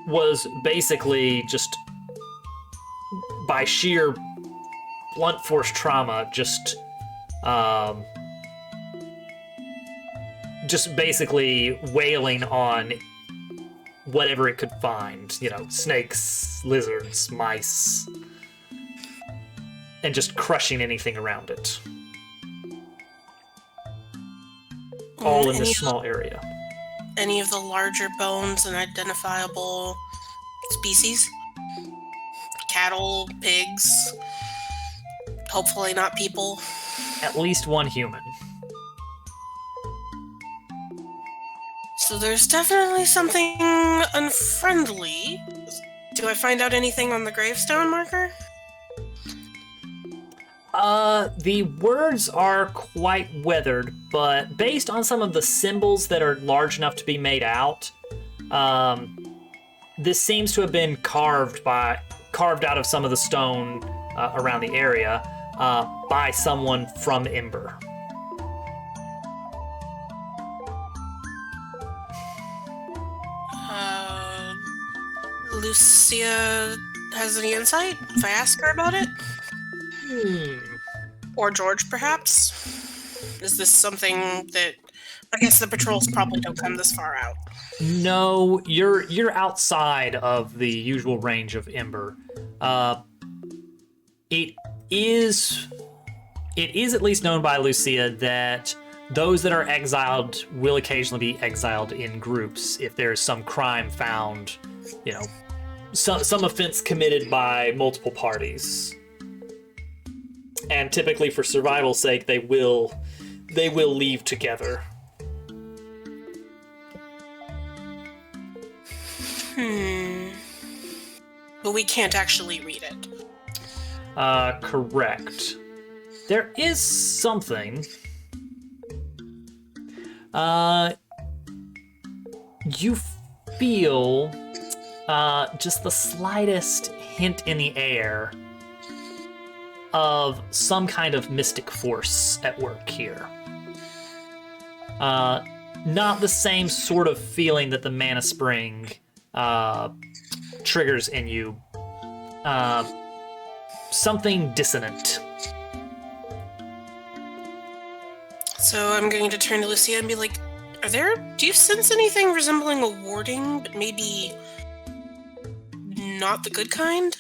was basically just by sheer blunt force trauma, just basically wailing on whatever it could find, snakes, lizards, mice, and just crushing anything around it. All in this small area. Any of the larger bones an identifiable species? Cattle, pigs, hopefully not people. At least one human. So there's definitely something unfriendly. Do I find out anything on the gravestone marker? The words are quite weathered, but based on some of the symbols that are large enough to be made out, this seems to have been carved out of some of the stone around the area by someone from Ember. Lucia has any insight if I ask her about it? Or George, perhaps? Is this something that... I guess the patrols probably don't come this far out. No, you're outside of the usual range of Ember. It is at least known by Lucia that those that are exiled will occasionally be exiled in groups if there's some crime found, some offense committed by multiple parties. And typically, for survival's sake, they will leave together. But we can't actually read it. Correct. There is something. You feel just the slightest hint in the air of some kind of mystic force at work here. Not the same sort of feeling that the Mana Spring triggers in you. Something dissonant. So I'm going to turn to Lucia and be like, do you sense anything resembling a warding, but maybe not the good kind?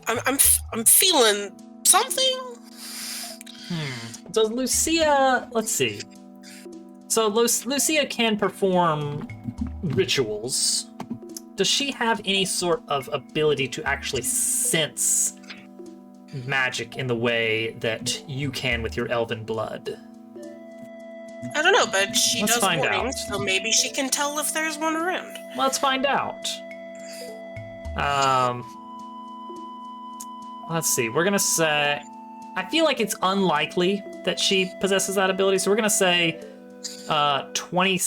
I'm feeling something. So Lucia, let's see. So Lucia can perform rituals. Does she have any sort of ability to actually sense magic in the way that you can with your elven blood? I don't know, but she Let's does find wardings, out. so maybe she can tell if there's one around. Let's find out. Let's see. We're gonna say, I feel like it's unlikely that she possesses that ability, so we're gonna say 20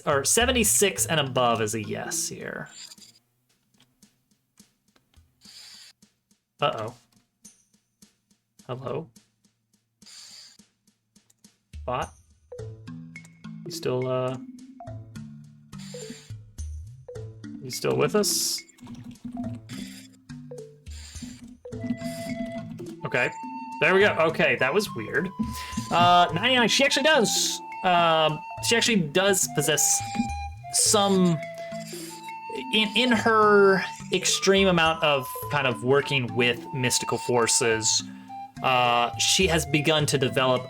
or 76 and above is a yes here. Uh-oh. Hello? Bot? You still with us? Okay. There we go. Okay, that was weird. 99, she actually does. She actually does possess some in her extreme amount of kind of working with mystical forces. She has begun to develop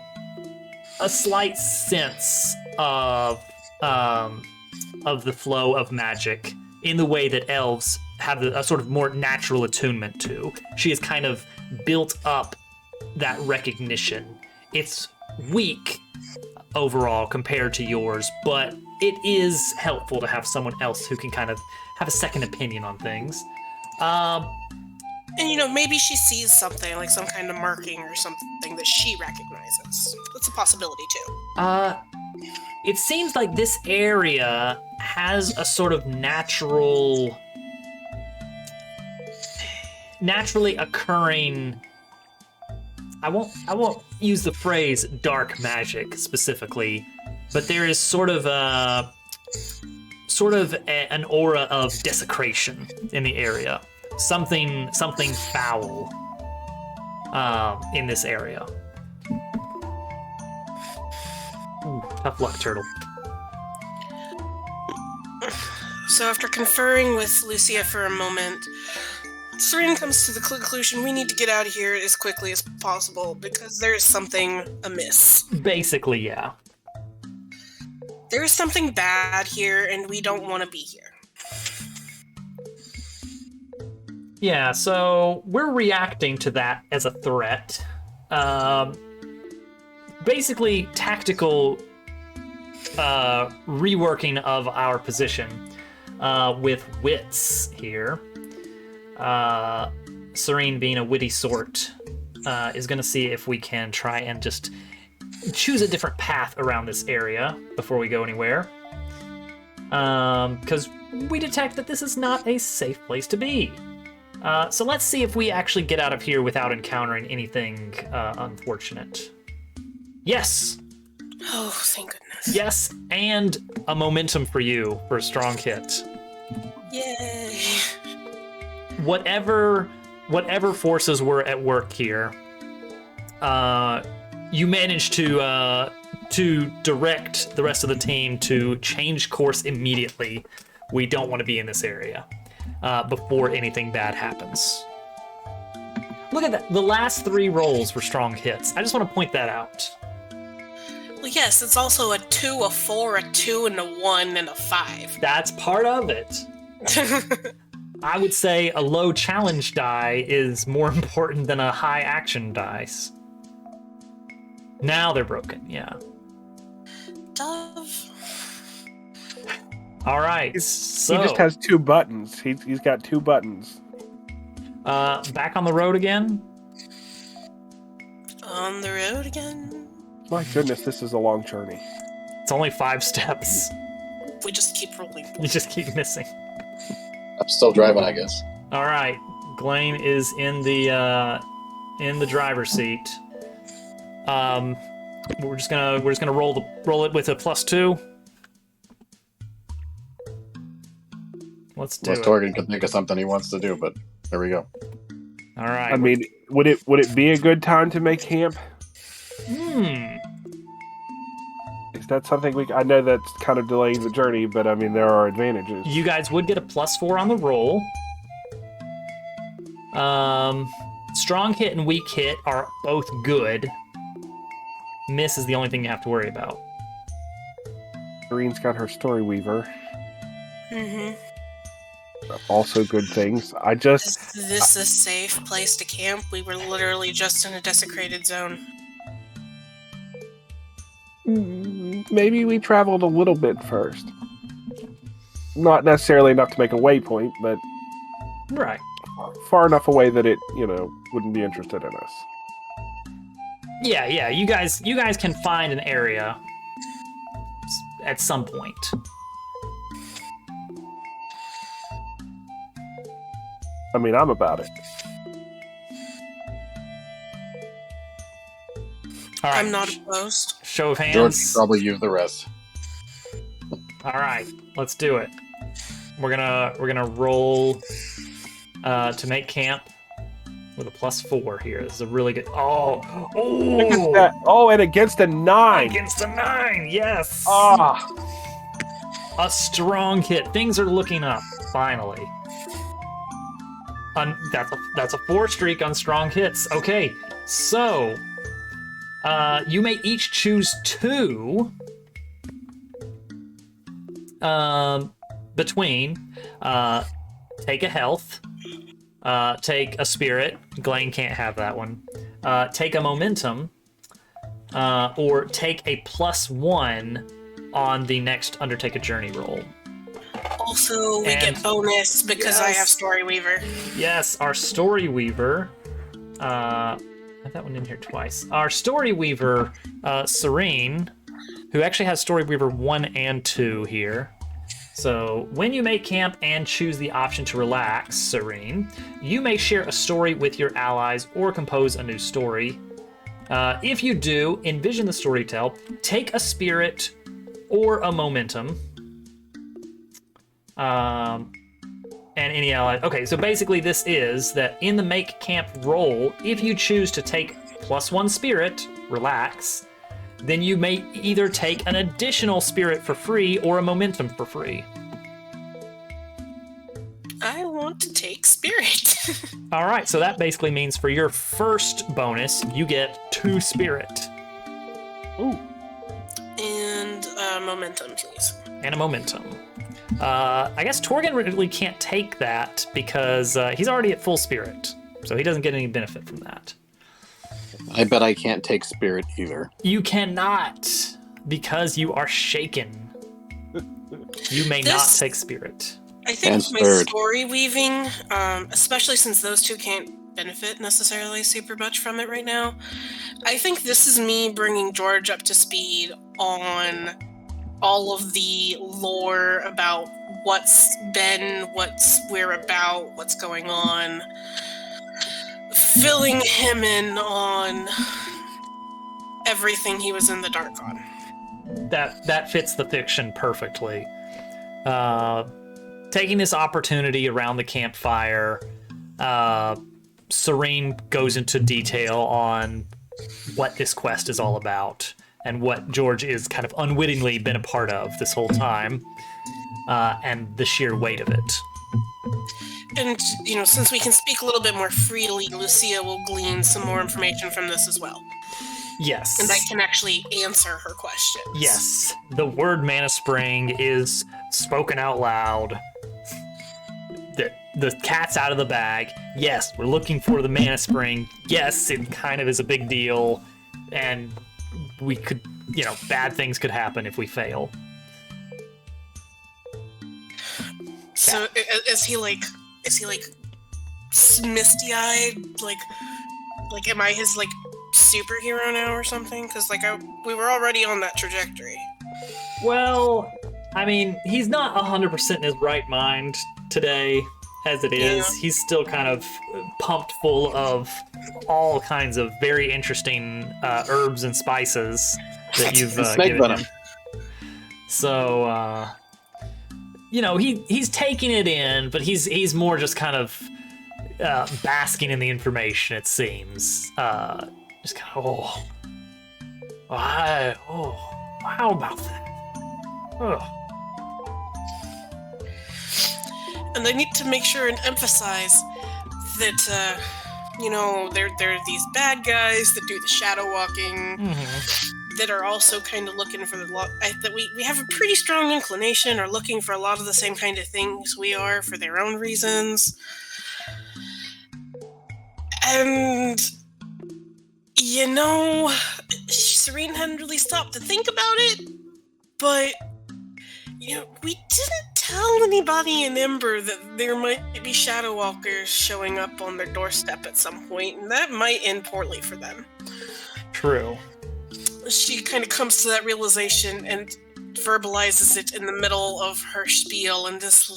a slight sense of the flow of magic in the way that elves have a sort of more natural attunement to. She has kind of built up that recognition. It's weak overall compared to yours, but it is helpful to have someone else who can kind of have a second opinion on things. And maybe she sees something, like some kind of marking or something that she recognizes. That's a possibility too. It seems like this area has a sort of naturally occurring, I won't use the phrase dark magic specifically, but there is sort of an aura of desecration in the area. Something foul in this area. Ooh, tough luck, Turtle. So after conferring with Lucia for a moment, Serene comes to the conclusion we need to get out of here as quickly as possible because there is something amiss. Basically, yeah. There is something bad here, and we don't want to be here. Yeah, so we're reacting to that as a threat. Basically, tactical reworking of our position with wits here. Serene, being a witty sort, is going to see if we can try and just choose a different path around this area before we go anywhere. Because we detect that this is not a safe place to be. So let's see if we actually get out of here without encountering anything unfortunate. Yes! Oh, thank goodness. Yes, and a momentum for you for a strong hit. Yay! Whatever forces were at work here, you managed to direct the rest of the team to change course immediately. We don't want to be in this area before anything bad happens. Look at that. The last 3 rolls were strong hits. I just want to point that out. Well, yes, it's also a 2, a 4, a 2, and a 1, and a 5. That's part of it. I would say a low challenge die is more important than a high action dice. Now they're broken, yeah. Dove. All right, so He just has 2 buttons. He's got 2 buttons. back on the road again. on the road again. My goodness, this is a long journey. It's only 5 steps. We just keep rolling. You just keep missing. I'm still driving, I guess. All right, Glane is in the driver's seat. We're just gonna roll it with a +2. Let's do Unless it. Torgan can think of something he wants to do, but there we go. All right. I mean, would it be a good time to make camp? Is that something I know that's kind of delaying the journey, but I mean, there are advantages. You guys would get a +4 on the roll. Strong hit and weak hit are both good. Miss is the only thing you have to worry about. Irene's got her story weaver. Mm-hmm. Also good things. Is this a safe place to camp? We were literally just in a desecrated zone. Maybe we traveled a little bit first. Not necessarily enough to make a waypoint, but Right. far enough away that it, wouldn't be interested in us. Yeah. You guys can find an area at some point. I mean, I'm about it. All right. I'm not opposed. Show of George hands. can probably use the rest. All right, let's do it. We're gonna roll to make camp with a +4 here. This is a really good. Look at that. Oh, and against a 9. Against a 9, yes. Ah, A strong hit. Things are looking up. Finally. That's a 4 streak on strong hits. Okay, so you may each choose 2 between take a health, take a spirit. Glane can't have that one. Take a momentum, or take a +1 on the next undertake a journey roll. Also, we And- get bonus because I Yes. have Story Weaver. Yes, our Story Weaver. I have that one in here twice. Our Story Weaver, Serene, who actually has Story Weaver 1 and 2 here. So when you make camp and choose the option to relax, Serene, you may share a story with your allies or compose a new story. If you do, envision the storytell, take a spirit or a momentum. And any ally. Okay, so basically this is that in the make camp roll, if you choose to take +1 spirit, relax, then you may either take an additional spirit for free or a momentum for free. I want to take Spirit. All right, so that basically means for your first bonus, you get 2 spirit ooh. And momentum, please. and a momentum. I guess Torgan really can't take that because he's already at full spirit, so he doesn't get any benefit from that. I bet I can't take spirit either. You cannot, because you are shaken. You may not This- take spirit. I think And my third. story weaving, especially since those two can't benefit necessarily super much from it right now, I think this is me bringing George up to speed on all of the lore about what's been, what's we're about, what's going on, filling him in on everything he was in the dark on. That fits the fiction perfectly. Taking this opportunity around the campfire, Serene goes into detail on what this quest is all about and what George is kind of unwittingly been a part of this whole time, and the sheer weight of it. And, since we can speak a little bit more freely, Lucia will glean some more information from this as well. Yes. And I can actually answer her questions. Yes. The word Mana Spring is spoken out loud. The cat's out of the bag. Yes, we're looking for the Mana Spring. Yes, it kind of is a big deal. And we could, bad things could happen if we fail. So is he misty-eyed? Like am I his superhero now or something? Because we were already on that trajectory. Well, I mean, he's not 100% in his right mind today, as it is. Yeah. He's still kind of pumped full of all kinds of very interesting herbs and spices that you've Snake given venom. him. So, he's taking it in, but he's more just kind of basking in the information, it seems. Just kind of, how about that? Oh. And I need to make sure and emphasize that, there are these bad guys that do the shadow walking, that are also kind of looking for that we have a pretty strong inclination, or looking for a lot of the same kind of things we are for their own reasons. And, Serene hadn't really stopped to think about it, but, we didn't tell anybody in Ember that there might be Shadow Walkers showing up on their doorstep at some point, and that might end poorly for them. True. She kind of comes to that realization and verbalizes it in the middle of her spiel, and just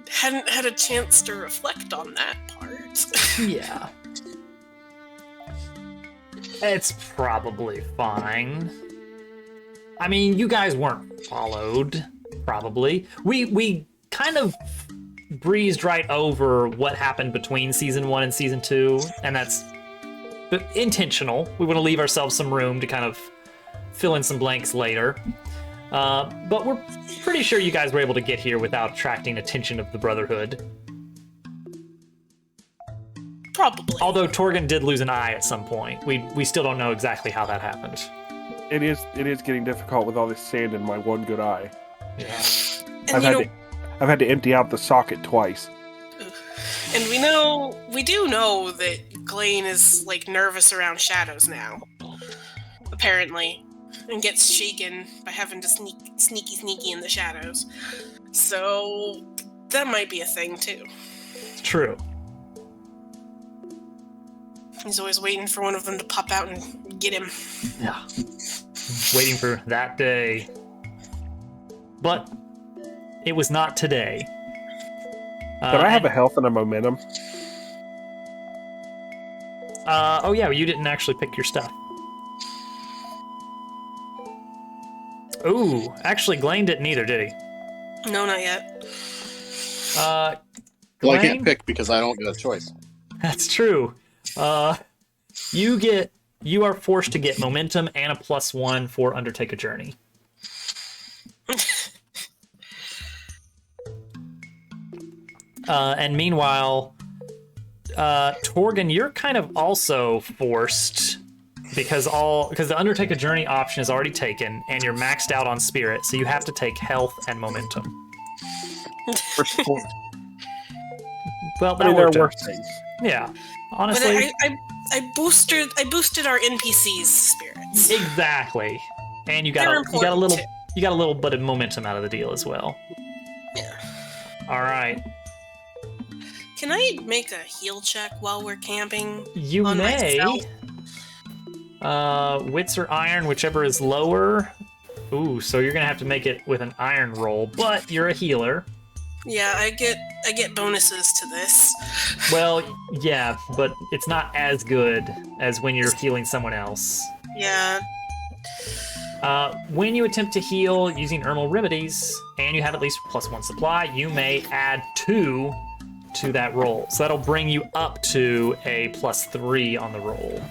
hadn't had a chance to reflect on that part. Yeah. It's probably fine. I mean, you guys weren't followed, probably. We kind of breezed right over what happened between season 1 and season 2, and that's intentional. We want to leave ourselves some room to kind of fill in some blanks later. But we're pretty sure you guys were able to get here without attracting attention of the Brotherhood. Probably. Although Torgan did lose an eye at some point. We still don't know exactly how that happened. It is getting difficult with all this sand in my one good eye. Yeah. And I've had to empty out the socket twice. And we do know that Glane is nervous around shadows now, apparently, and gets shaken by having to sneaky in the shadows. So that might be a thing too. It's true. He's always waiting for one of them to pop out and get him. Yeah. Waiting for that day. But it was not today. But I have a health and a momentum. Oh yeah, you didn't actually pick your stuff. Ooh, actually Glane didn't either, did he? No, not yet. Well, I Glane? can't pick because I don't get a choice. That's true. You are forced to get momentum and a +1 for Undertake a Journey. And meanwhile, Torgan, you're kind of also forced because the Undertake a Journey option is already taken, and you're maxed out on Spirit, so you have to take Health and Momentum. Well, that there worked are out. worse things. Yeah, But honestly, I boosted our NPCs' spirits. exactly. And you They're got a important, little too. you got a little bit of momentum out of the deal as well. Yeah. All right, Can I make a heal check while we're camping? you On may. myself? Wits or iron, whichever is lower. Ooh, so you're gonna have to make it with an iron roll, but you're a healer. Yeah, I get bonuses to this. Well, yeah, but it's not as good as when you're healing someone else. Yeah. When you attempt to heal using Herbal Remedies, and you have at least +1 supply, you may add 2 to that roll. So that'll bring you up to a +3 on the roll.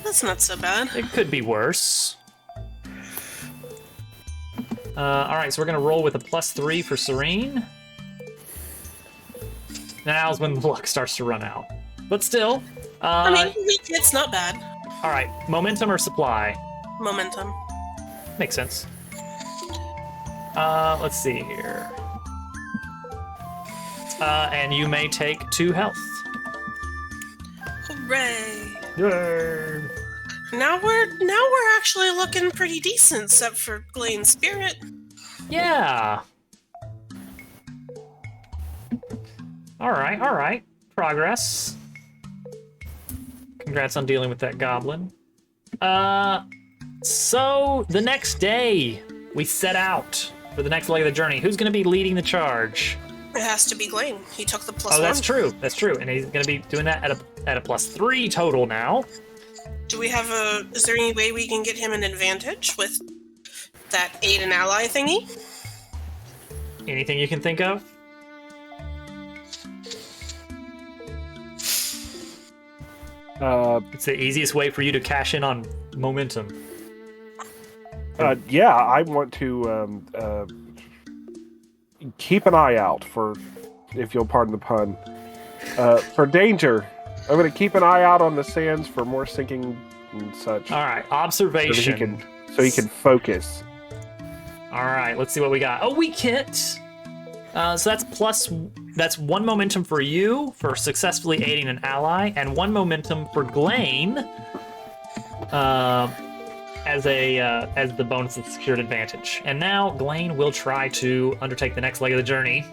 That's not so bad. It could be worse. Alright, so we're going to roll with a +3 for Serene. Now's when the luck starts to run out. But still. I mean, it's not bad. Alright, momentum or supply? Momentum. Makes sense. Let's see here. And you may take 2 health. Hooray! Yay. Now we're actually looking pretty decent, except for Glane's spirit. Yeah. Alright. progress. Congrats on dealing with that goblin. So the next day, we set out for the next leg of the journey. Who's going to be leading the charge? It has to be Glane. He took the +1. Oh, that's true. That's true. And he's going to be doing that at a +3 total now. Do we have is there any way we can get him an advantage with that aid an ally thingy? Anything you can think of? It's the easiest way for you to cash in on momentum. Yeah, I want to keep an eye out for, if you'll pardon the pun, for danger. I'm going to keep an eye out on the sands for more sinking and such. All right, observation. So he can focus. All right, let's see what we got. Oh, weak hit. So that's 1 momentum for you for successfully aiding an ally, and 1 momentum for Glane as the bonus of secured advantage. And now Glane will try to undertake the next leg of the journey.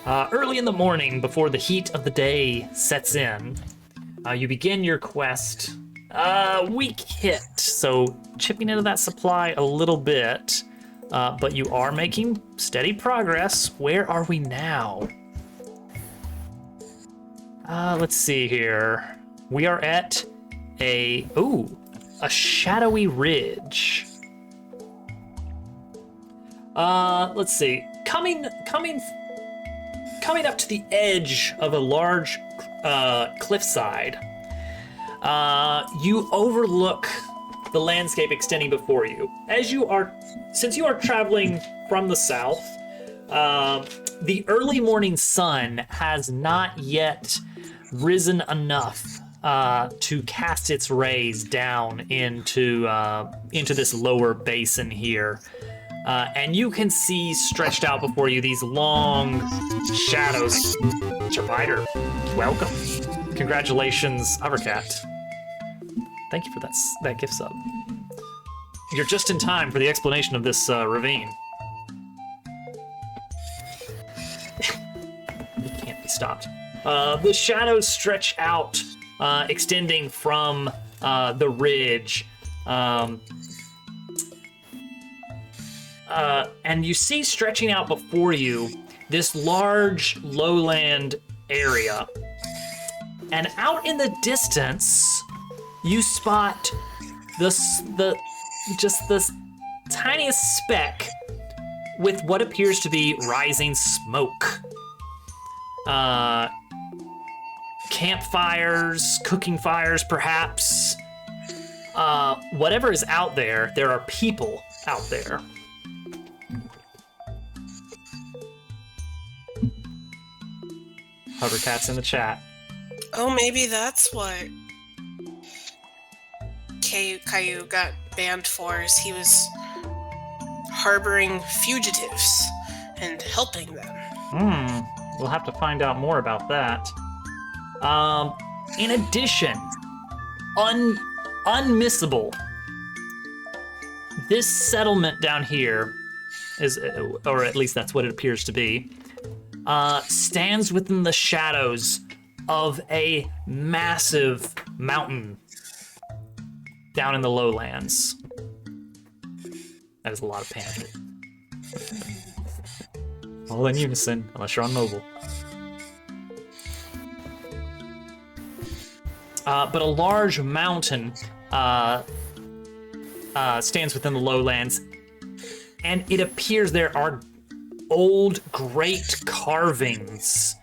Early in the morning, before the heat of the day sets in, you begin your quest. Weak hit, so chipping into that supply a little bit. But you are making steady progress. Where are we now? Let's see here. We are at a shadowy ridge. Let's see. Coming up to the edge of a large cliffside, you overlook the landscape extending before you. Since you are traveling from the south, the early morning sun has not yet risen enough to cast its rays down into this lower basin here. And you can see stretched out before you these long shadows. Spider, welcome. Congratulations, Hovercat. Thank you for that gift sub. You're just in time for the explanation of this ravine. It can't be stopped. The shadows stretch out, extending from the ridge. And you see stretching out before you this large lowland area. And out in the distance, you spot this tiniest speck with what appears to be rising smoke. Campfires, cooking fires, perhaps. Whatever is out there, there are people out there. Hovercat's in the chat. Oh, maybe that's what Caillou got banned for, is he was harboring fugitives and helping them. We'll have to find out more about that. In addition, unmissable, this settlement down here is, or at least that's what it appears to be, stands within the shadows of a massive mountain down in the lowlands. That is a lot of panic. All in unison, unless you're on mobile. But a large mountain stands within the lowlands, and it appears there are old great carvings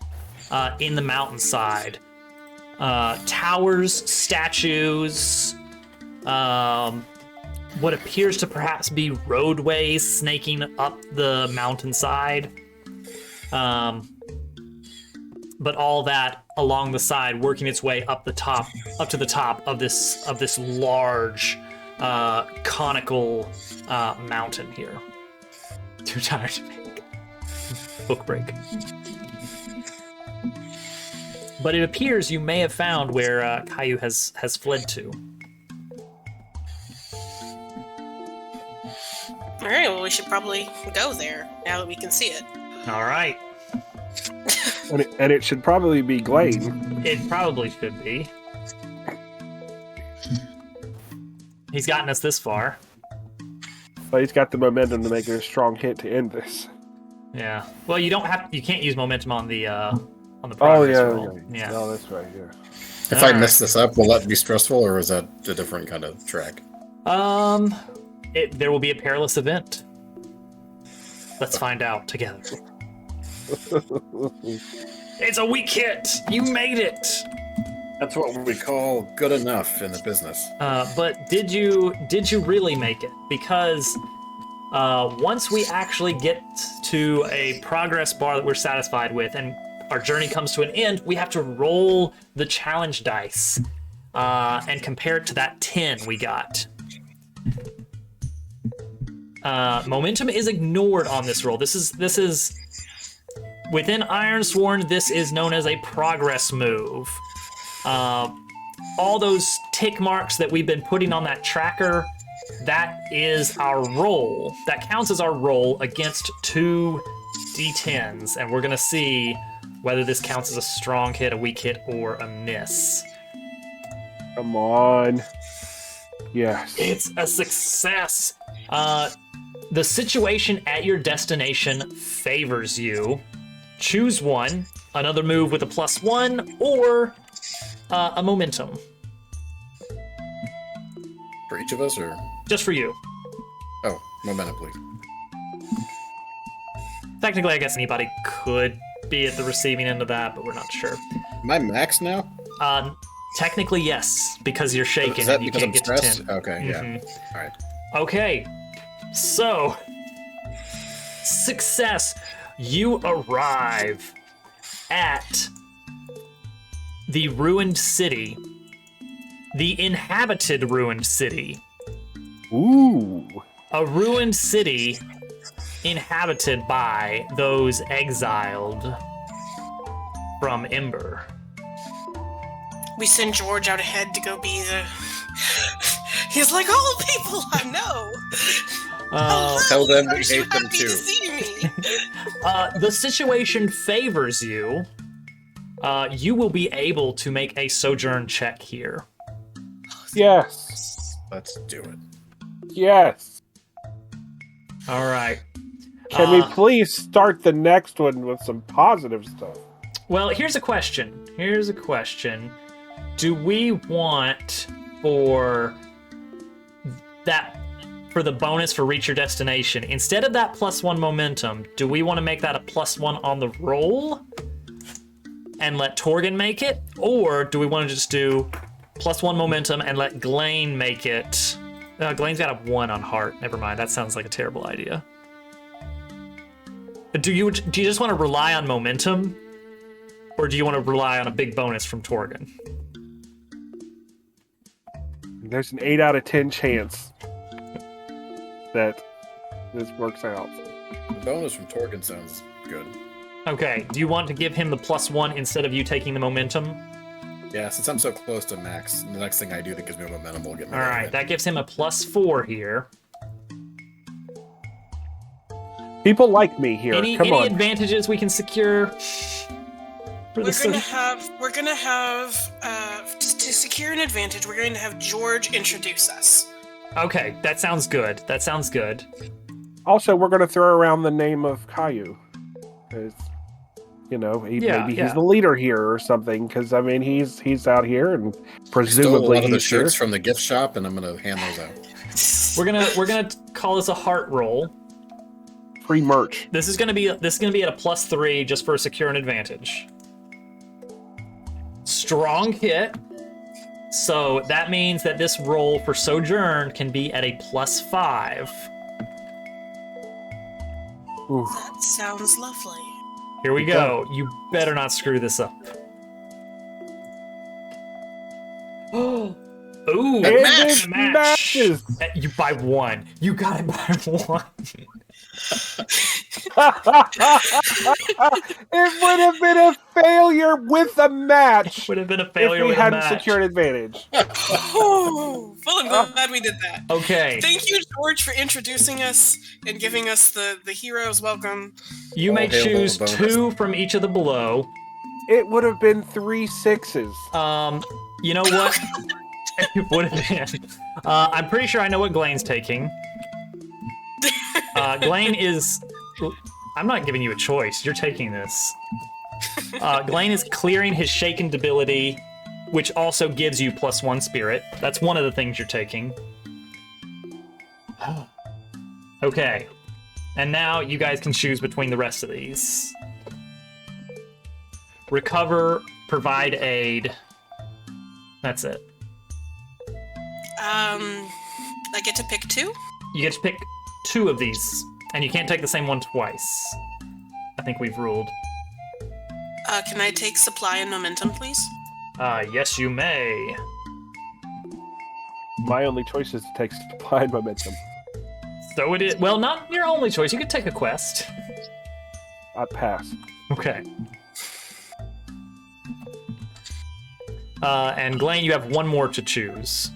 in the mountainside. Towers, statues, what appears to perhaps be roadways snaking up the mountainside. But all that along the side, working its way up to the top of this large conical mountain here. Too tired to make book break. But it appears you may have found where Caillou has fled to. All right, well, we should probably go there now that we can see it. All right. And it should probably be Glade. It probably should be. He's gotten us this far. But he's got the momentum to make it a strong hit to end this. Yeah. Well, you can't use momentum on the progress roll. Yeah. Oh, that's right. Yeah. If I mess this up, will that be stressful, or is that a different kind of track? There will be a perilous event. Let's find out together. It's a weak hit. You made it. That's what we call good enough in the business. But did you really make it? Because once we actually get to a progress bar that we're satisfied with, and our journey comes to an end, we have to roll the challenge dice and compare it to that 10 we got. Momentum is ignored on this roll. This is within Ironsworn. This is known as a progress move. All those tick marks that we've been putting on that tracker, that is our roll. That counts as our roll against 2 D10s, and we're gonna see whether this counts as a strong hit, a weak hit, or a miss. Come on. Yes. It's a success. The situation at your destination favors you. Choose one, another move with a +1, or a momentum. For each of us, or? Just for you. Oh, momentum, please. Technically, I guess anybody could be at the receiving end of that, but we're not sure. Am I max now? Technically, yes, because you're shaken Is that and you because can't I'm get stressed? to 10. Okay, yeah. All right. Okay, so success. You arrive at the ruined city, the inhabited ruined city. Ooh. A ruined city inhabited by those exiled from Ember. We send George out ahead to go be the... He's like, all people I know. Tell them we Aren't you hate them happy too. to see me? The situation favors you. You will be able to make a sojourn check here. Yes. Let's do it. Yes. All right. Can we please start the next one with some positive stuff? Well, here's a question. Do we want for the bonus for reach your destination, instead of that +1 momentum, do we want to make that a +1 on the roll and let Torgan make it? Or do we want to just do +1 momentum and let Glane make it? Glane's got a 1 on heart. Never mind. That sounds like a terrible idea. Do you just want to rely on momentum? Or do you want to rely on a big bonus from Torgan? There's an 8 out of 10 chance that this works out. The bonus from Torgan sounds good. Okay, do you want to give him the +1 instead of you taking the momentum? Yeah, since I'm so close to max, the next thing I do that gives me momentum will get me. Alright, that gives him a +4 here. People like me here. Any Come on. advantages we can secure? We're gonna have to secure an advantage. We're going to have George introduce us. Okay, that sounds good. Also, we're going to throw around the name of Caillou. Because, maybe he's the leader here or something. Because, I mean, he's out here and presumably stole a lot of the he's shirts here. from the gift shop, and I'm going to hand those out. We're gonna call this a heart roll. Free merch. This is gonna be at a +3 just for a secure an advantage. Strong hit. So that means that this roll for Sojourn can be at a +5. Oof. That sounds lovely. Here we go. You better not screw this up. Ooh, And it it matches. You by 1. You got it by 1. It would have been a failure with a match Would have been a if failure we with a hadn't match. secured advantage. Oh, well, I'm glad we did that. Okay, Thank you, George, for introducing us and giving us the heroes welcome. you All may hail the choose bonus. 2 from each of the below. It would have been 3 6s. You know what? It would have been. I'm pretty sure I know what Glaine's taking. Glaine is. I'm not giving you a choice. You're taking this. Glaine is clearing his shaken debility, which also gives you +1 spirit. That's one of the things you're taking. Okay. And now you guys can choose between the rest of these. Recover, provide aid. That's it. I get to pick 2? You get to pick 2 of these, and you can't take the same one twice. I think we've ruled. Can I take supply and momentum, please? Yes, you may. My only choice is to take supply and momentum. So it is. Well, not your only choice. You could take a quest. I pass. Okay. And Glaine, you have one more to choose.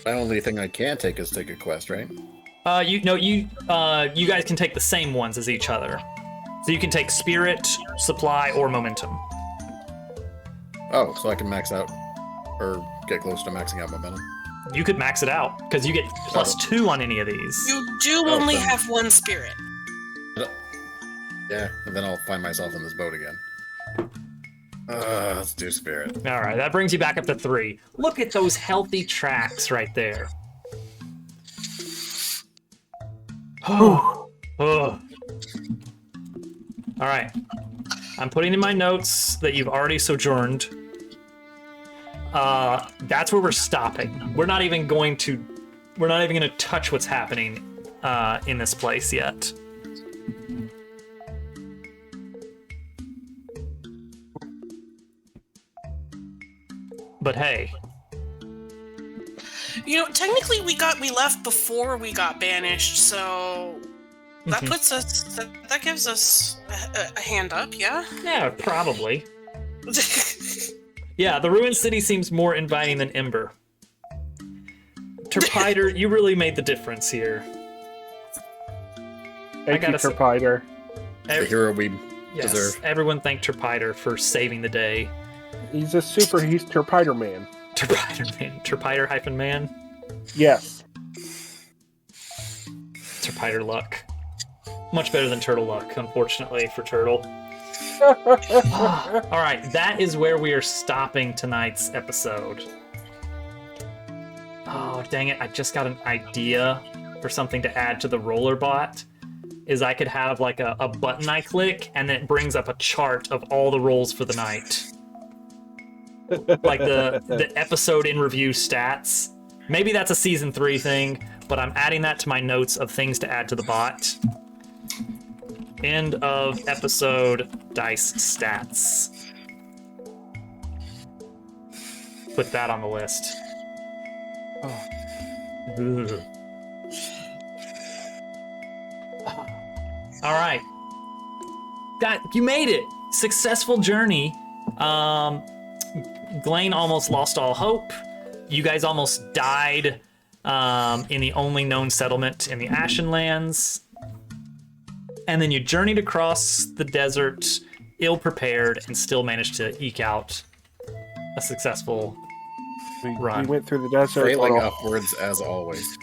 The only thing I can take is take a quest, right? You guys can take the same ones as each other. So you can take spirit, supply, or momentum. Oh, so I can max out, or get close to maxing out momentum. You could max it out because you get +2 on any of these. You do Oh, only then- have 1 spirit. Yeah, and then I'll find myself in this boat again. Let's do spirit. All right, that brings you back up to 3. Look at those healthy tracks right there. Oh. All right. I'm putting in my notes that you've already sojourned. That's where we're stopping. We're not even going to touch what's happening in this place yet. But hey, You know, technically we left before we got banished, so that puts us that gives us a hand up, yeah? yeah, probably. Yeah, the ruined city seems more inviting than Ember. Turpiter, you really made the difference here. Thank you, gotta say- Turpiter. The hero we Yes, deserve. everyone thank Turpiter for saving the day. He's Turpiter man. Turpiter man. Turpiter-man. Yes. Turpiter luck. Much better than Turtle luck, unfortunately, for Turtle. Alright, that is where we are stopping tonight's episode. Oh, dang it, I just got an idea for something to add to the roller bot. Is I could have like a button I click, and then it brings up a chart of all the rolls for the night. Like the episode in review stats. Maybe that's a season 3 thing, but I'm adding that to my notes of things to add to the bot. End of episode dice stats. Put that on the list. Ugh. All right. You made it. Successful journey. Glaine almost lost all hope. You guys almost died in the only known settlement in the Ashenlands. And then you journeyed across the desert, ill-prepared, and still managed to eke out a successful run. We went through the desert. Trailing upwards as always.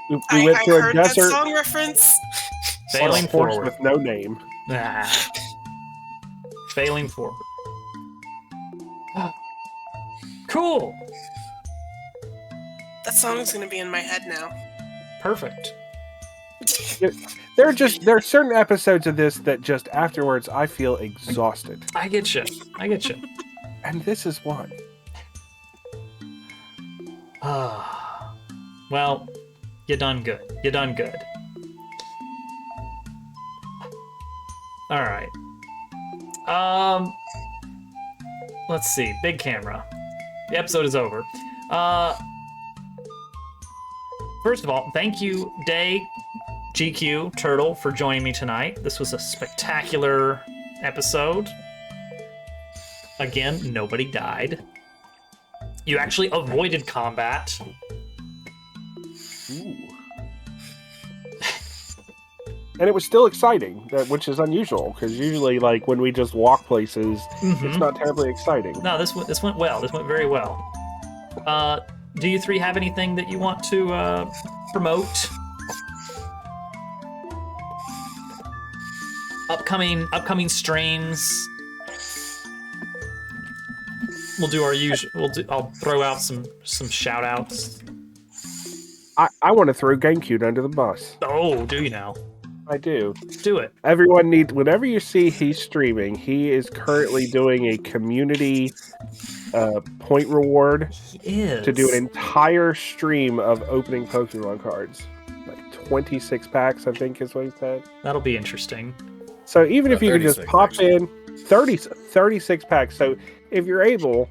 We I went through a heard that desert song reference. on a Failing horse forward. with no name. Failing forward. Cool. That song's gonna be in my head now. Perfect. There are certain episodes of this that just afterwards I feel exhausted, I get you. and this is one. Well, you done good. All right. Let's see. Big camera. The episode is over. First of all, thank you, Day, GQ, Turtle, for joining me tonight. This was a spectacular episode. Again, nobody died. You actually avoided combat. Ooh. And it was still exciting, which is unusual, because usually, like, when we just walk places, it's not terribly exciting. No, this went well. This went very well. Do you three have anything that you want to promote? Upcoming streams. We'll do our usual. I'll throw out some shout outs. I want to throw GameCube under the bus. Oh, do you now? I do. Do it. Everyone needs, whenever you see he's streaming, he is currently doing a community point reward to do an entire stream of opening Pokemon cards. Like 26 packs, I think is what he said. That'll be interesting. So even if you could just pop in 36 packs. So if you're able,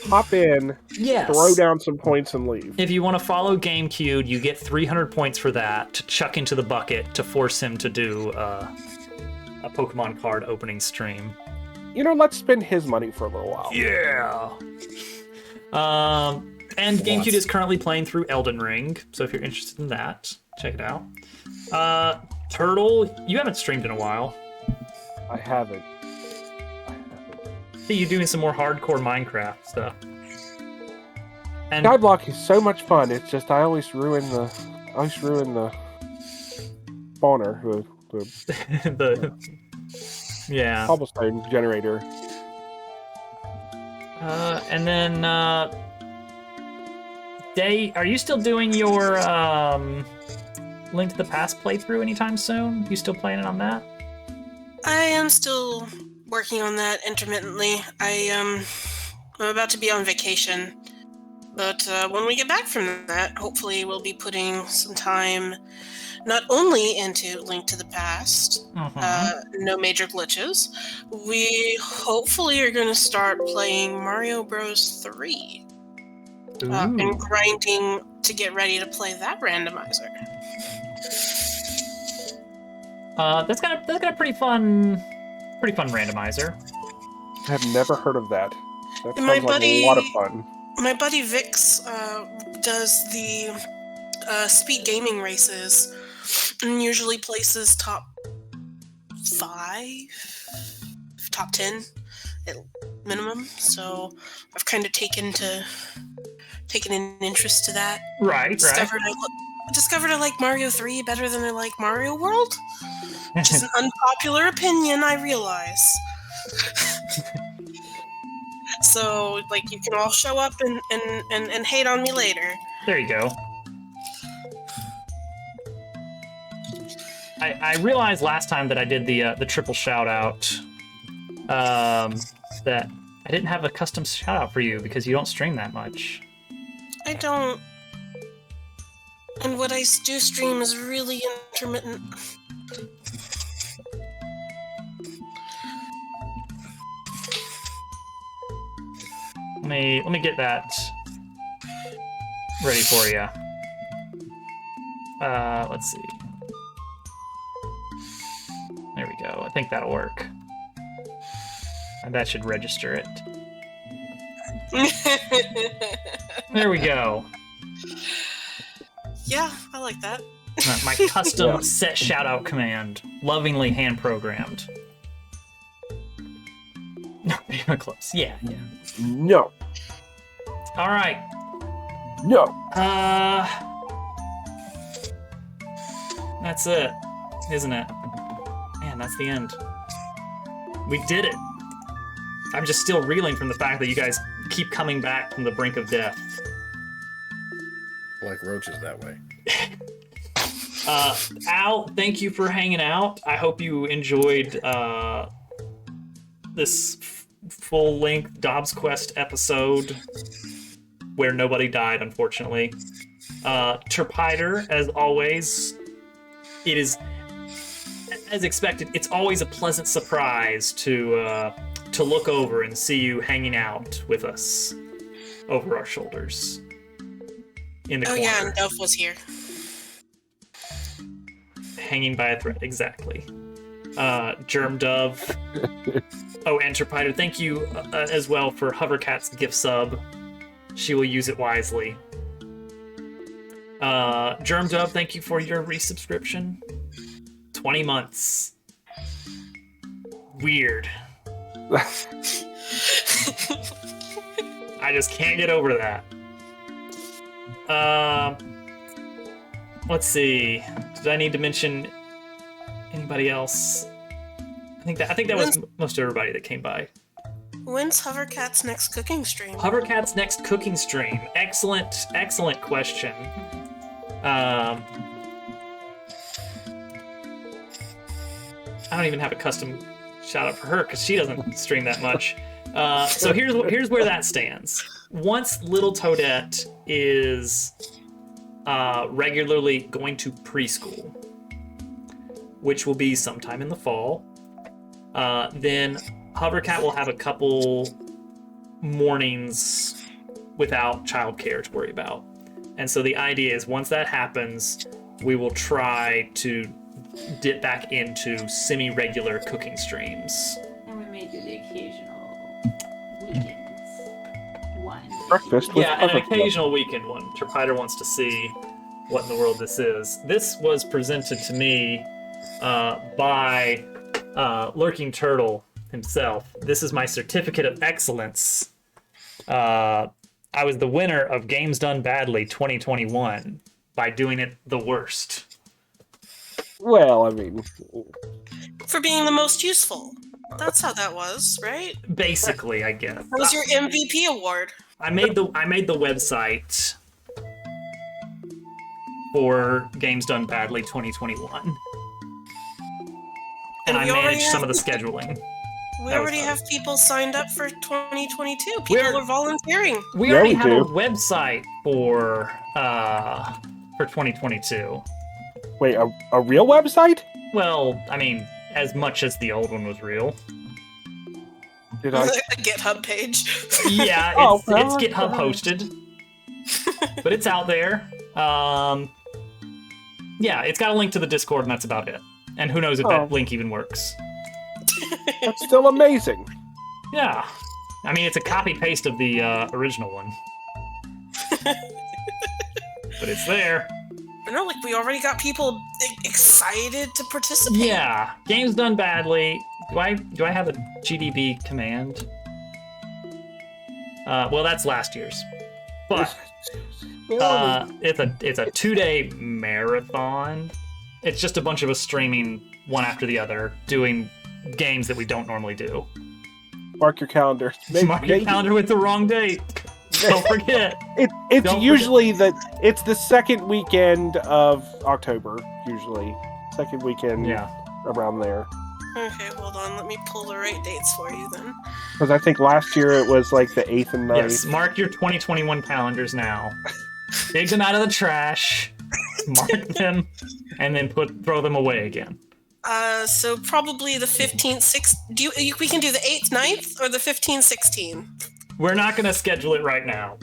hop in, yes. Throw down some points and leave. If you want to follow GameCube, you get 300 points for that to chuck into the bucket to force him to do a Pokemon card opening stream. You know, let's spend his money for a little while. Yeah. And GameCube is currently playing through Elden Ring, so if you're interested in that, check it out. Turtle, you haven't streamed in a while. I haven't. See you doing some more hardcore Minecraft stuff. And Skyblock is so much fun. It's just I always ruin the spawner, the yeah, cobblestone generator. And then Day, are you still doing your Link to the Past playthrough anytime soon? You still planning on that? I am still working on that intermittently. I'm about to be on vacation, but when we get back from that, hopefully we'll be putting some time not only into Link to the Past, no major glitches. We hopefully are going to start playing Mario Bros. 3 and grinding to get ready to play that randomizer. That's got a pretty fun randomizer. I've never heard of that. That And my sounds like buddy- a lot of fun. My buddy Vix does the speed gaming races and usually places top top 10 at minimum. So I've kind of taken an interest to that. Right. Discovered I like Mario 3 better than I like Mario World. Which is an unpopular opinion, I realize. So, like, you can all show up and hate on me later. There you go. I realized last time that I did the triple shout out that I didn't have a custom shout out for you because you don't stream that much. I don't. And what I do stream is really intermittent. Let me get that ready for you. Let's see. There we go. I think that'll work. And that should register it. There we go. Yeah, I like that. My custom set shout-out command, lovingly hand-programmed. No, you're close. Yeah. No. All right. No. That's it, isn't it? Man, that's the end. We did it. I'm just still reeling from the fact that you guys keep coming back from the brink of death. Like roaches that way. Al, thank you for hanging out. I hope you enjoyed this full-length DobbsQuest episode where nobody died, unfortunately. Terpiter, as always, it is, as expected, it's always a pleasant surprise to look over and see you hanging out with us over our shoulders in the corner. Yeah, and Dove was here. hanging by a thread, exactly. Germ Dove. Oh, and Terpiter, thank you as well for Hovercat's gift sub. She will use it wisely. Germ Dove, thank you for your resubscription. 20 months. Weird. I just can't get over that. Let's see. Did I need to mention anybody else? I think that was most everybody that came by. When's Hovercat's next cooking stream? Hovercat's next cooking stream. Excellent question. I don't even have a custom shout out for her because she doesn't stream that much. So here's where that stands. Once Little Toadette is regularly going to preschool, which will be sometime in the fall, then Hovercat will have a couple mornings without childcare to worry about. And so the idea is once that happens, we will try to dip back into semi-regular cooking streams. And we may do the occasional weekends one. Breakfast with Yeah, and an Hovercat. occasional weekend one. Terpiter wants to see what in the world this is. This was presented to me by Lurking Turtle himself. This is my certificate of excellence. I was the winner of Games Done Badly 2021 by doing it the worst. Well, I mean, For being the most useful. That's how that was, right? Basically, I guess. That was your MVP award. I made the website for Games Done Badly 2021. And I we already managed some have of the scheduling. We That was already fun. have people signed up for 2022. People We're- are volunteering. We Yeah, already we have do. a website for 2022. wait, a real website? Well, I mean, as much as the old one was real. Did I? A GitHub page. Yeah, Oh, it's well, GitHub hosted, but it's out there. Yeah, it's got a link to the Discord, and that's about it. And who knows if Oh. that link even works. That's still amazing. Yeah, I mean, it's a copy paste of the original one, but it's there. But no, like we already got people excited to participate. Yeah, Games Done Badly. Do I have a GDB command? Well, that's last year's. But it's a 2-day marathon. It's just a bunch of us streaming one after the other, doing games that we don't normally do. Mark your calendar. Mark your calendar with the wrong date. Don't forget. It's Don't usually it's the second weekend of October. Usually, second weekend. Yeah. Around there. Okay, hold on. Let me pull the right dates for you then. Because I think last year it was like the 8th and 9th. Yes. Mark your 2021 calendars now. Dig them out of the trash. Mark them, and then throw them away again. So probably the 15th, 16th. We can do the 8th, 9th, or the 15th, 16th. We're not going to schedule it right now.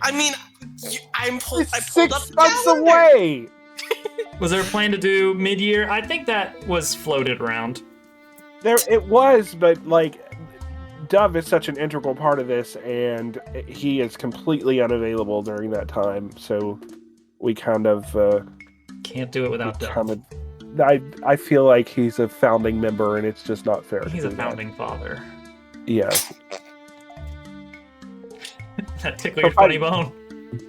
I mean, I pulled up 6 the months calendar. away. Was there a plan to do mid-year? I think that was floated around. There it was, but like Dove is such an integral part of this, and he is completely unavailable during that time. So we kind of Can't do it without Dove. I feel like he's a founding member, and it's just not fair. He's to a do that. founding father. Yeah. That tickle your funny bone.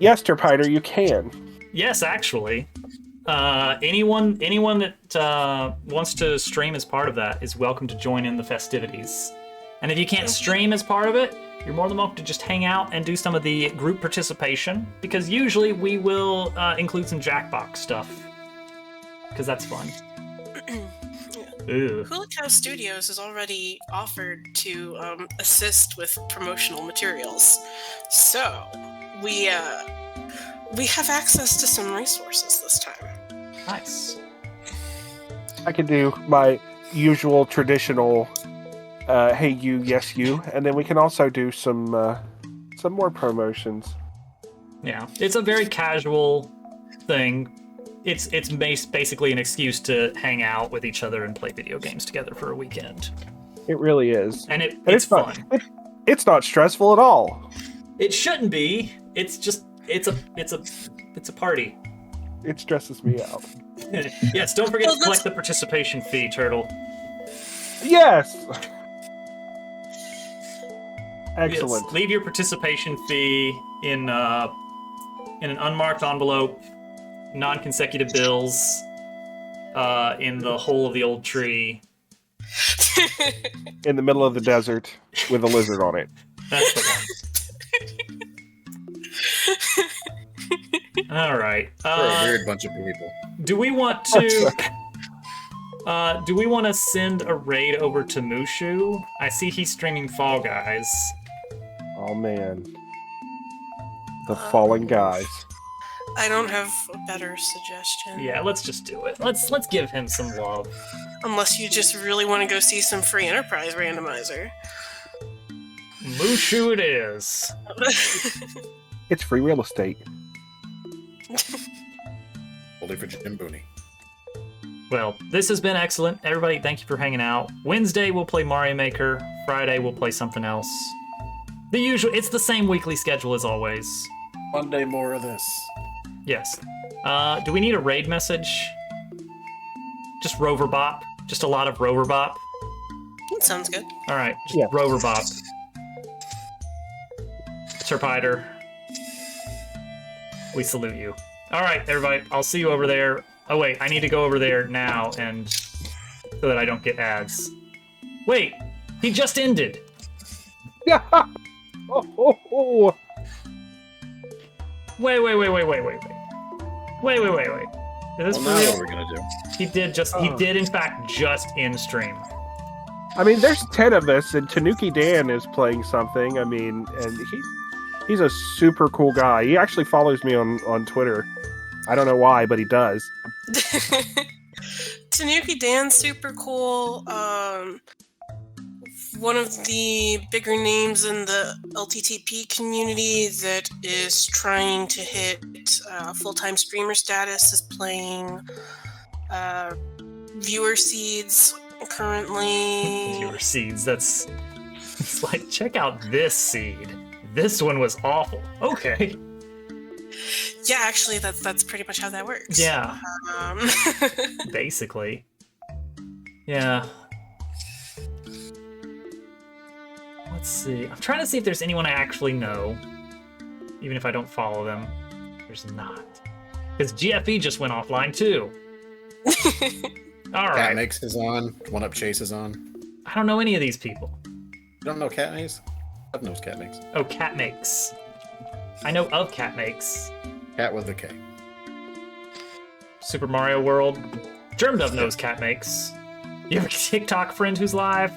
Yes, Terpiter, you can. Yes, actually. Anyone that wants to stream as part of that is welcome to join in the festivities. And if you can't stream as part of it, you're more than welcome to just hang out and do some of the group participation, because usually we will include some Jackbox stuff, because that's fun. Ew. Cool Studios has already offered to assist with promotional materials, so we have access to some resources this time. Nice. I can do my usual traditional hey you, yes you, and then we can also do some more promotions. Yeah, it's a very casual thing. basically an excuse to hang out with each other and play video games together for a weekend. It really is. And it's fun. It's not stressful at all. It shouldn't be. It's just it's a party. It stresses me out. Yes, don't forget to collect the participation fee, Turtle. Yes. Excellent. Yes, leave your participation fee in an unmarked envelope, non-consecutive bills, in the hole of the old tree. In the middle of the desert with a lizard on it. That's the one. All right. We're a weird bunch of people. Do we want to send a raid over to Mushu? I see he's streaming Fall Guys. Oh man. The fallen guys. I don't have a better suggestion. Yeah, let's just do it. Let's give him some love. Unless you just really want to go see some free Enterprise randomizer. Mushu it is. It's free real estate. Only for Jim Booney. Well, this has been excellent. Everybody, thank you for hanging out. Wednesday, we'll play Mario Maker. Friday, we'll play something else. It's the same weekly schedule as always. Monday, more of this. Yes. Do we need a raid message? Just Rover Bop? Just a lot of Rover Bop? That sounds good. All right, just Yeah. Rover Bop. Serpider, we salute you. All right, everybody, I'll see you over there. Oh wait, I need to go over there now and so that I don't get ads. Wait, he just ended. Yeah. Oh. Wait. Is this Well, for now real? what we're gonna do? He did in fact just end stream. I mean, there's 10 of us, and Tanuki Dan is playing something. I mean, and he's a super cool guy. He actually follows me on Twitter. I don't know why, but he does. Tanuki Dan's super cool. One of the bigger names in the LTTP community that is trying to hit full-time streamer status is playing Viewer Seeds currently. Viewer seeds. It's like, check out this seed. This one was awful. Okay. Yeah, actually, that's pretty much how that works. Yeah. Um, Basically. Yeah. Let's see. I'm trying to see if there's anyone I actually know. Even if I don't follow them. There's not. Because GFE just went offline too. Alright. Cat Makes is on. One Up Chase is on. I don't know any of these people. You don't know Cat Makes? I've knows Cat Makes. Oh, Cat Makes. I know of Cat Makes. Cat with a K. Super Mario World. Germdove knows Cat Makes. You have a TikTok friend who's live?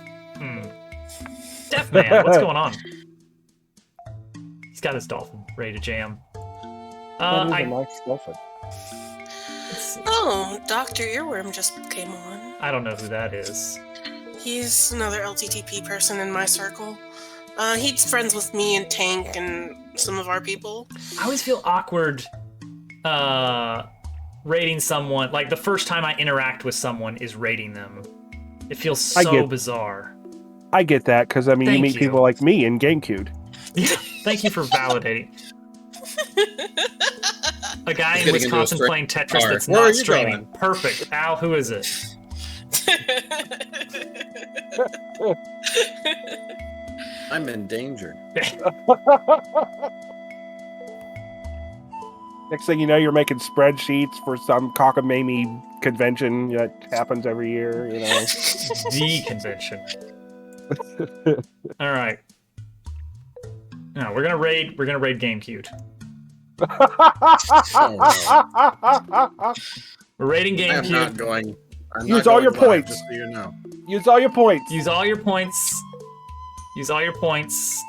Deaf Man, what's going on? He's got his dolphin ready to jam. Let's see. Oh, Dr. Earworm just came on. I don't know who that is. He's another LTTP person in my circle. He's friends with me and Tank and some of our people. I always feel awkward rating someone. Like, the first time I interact with someone is rating them. It feels so bizarre. I get that, because, I mean, you meet people like me in GameCube. Yeah, thank you for validating. A guy in Wisconsin playing Tetris that's not streaming. Perfect. Al, who is it? I'm in danger. Next thing you know, you're making spreadsheets for some cockamamie convention that happens every year, you know. The convention. All right. No, we're gonna raid GameCube. We're raiding GameCube. I'm not going. Use all your points. Just so you know. Use all your points. Use all your points. Use all your points.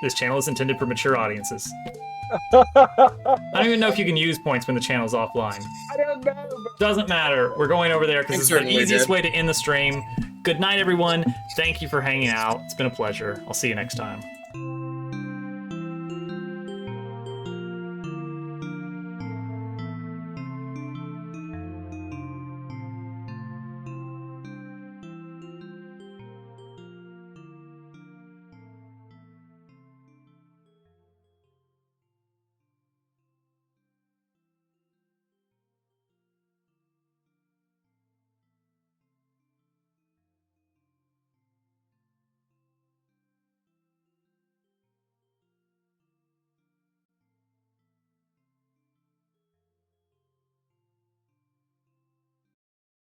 This channel is intended for mature audiences. I don't even know if you can use points when the channel's offline. I don't know. But... Doesn't matter. We're going over there because it's the easiest way to end the stream. Good night, everyone. Thank you for hanging out. It's been a pleasure. I'll see you next time.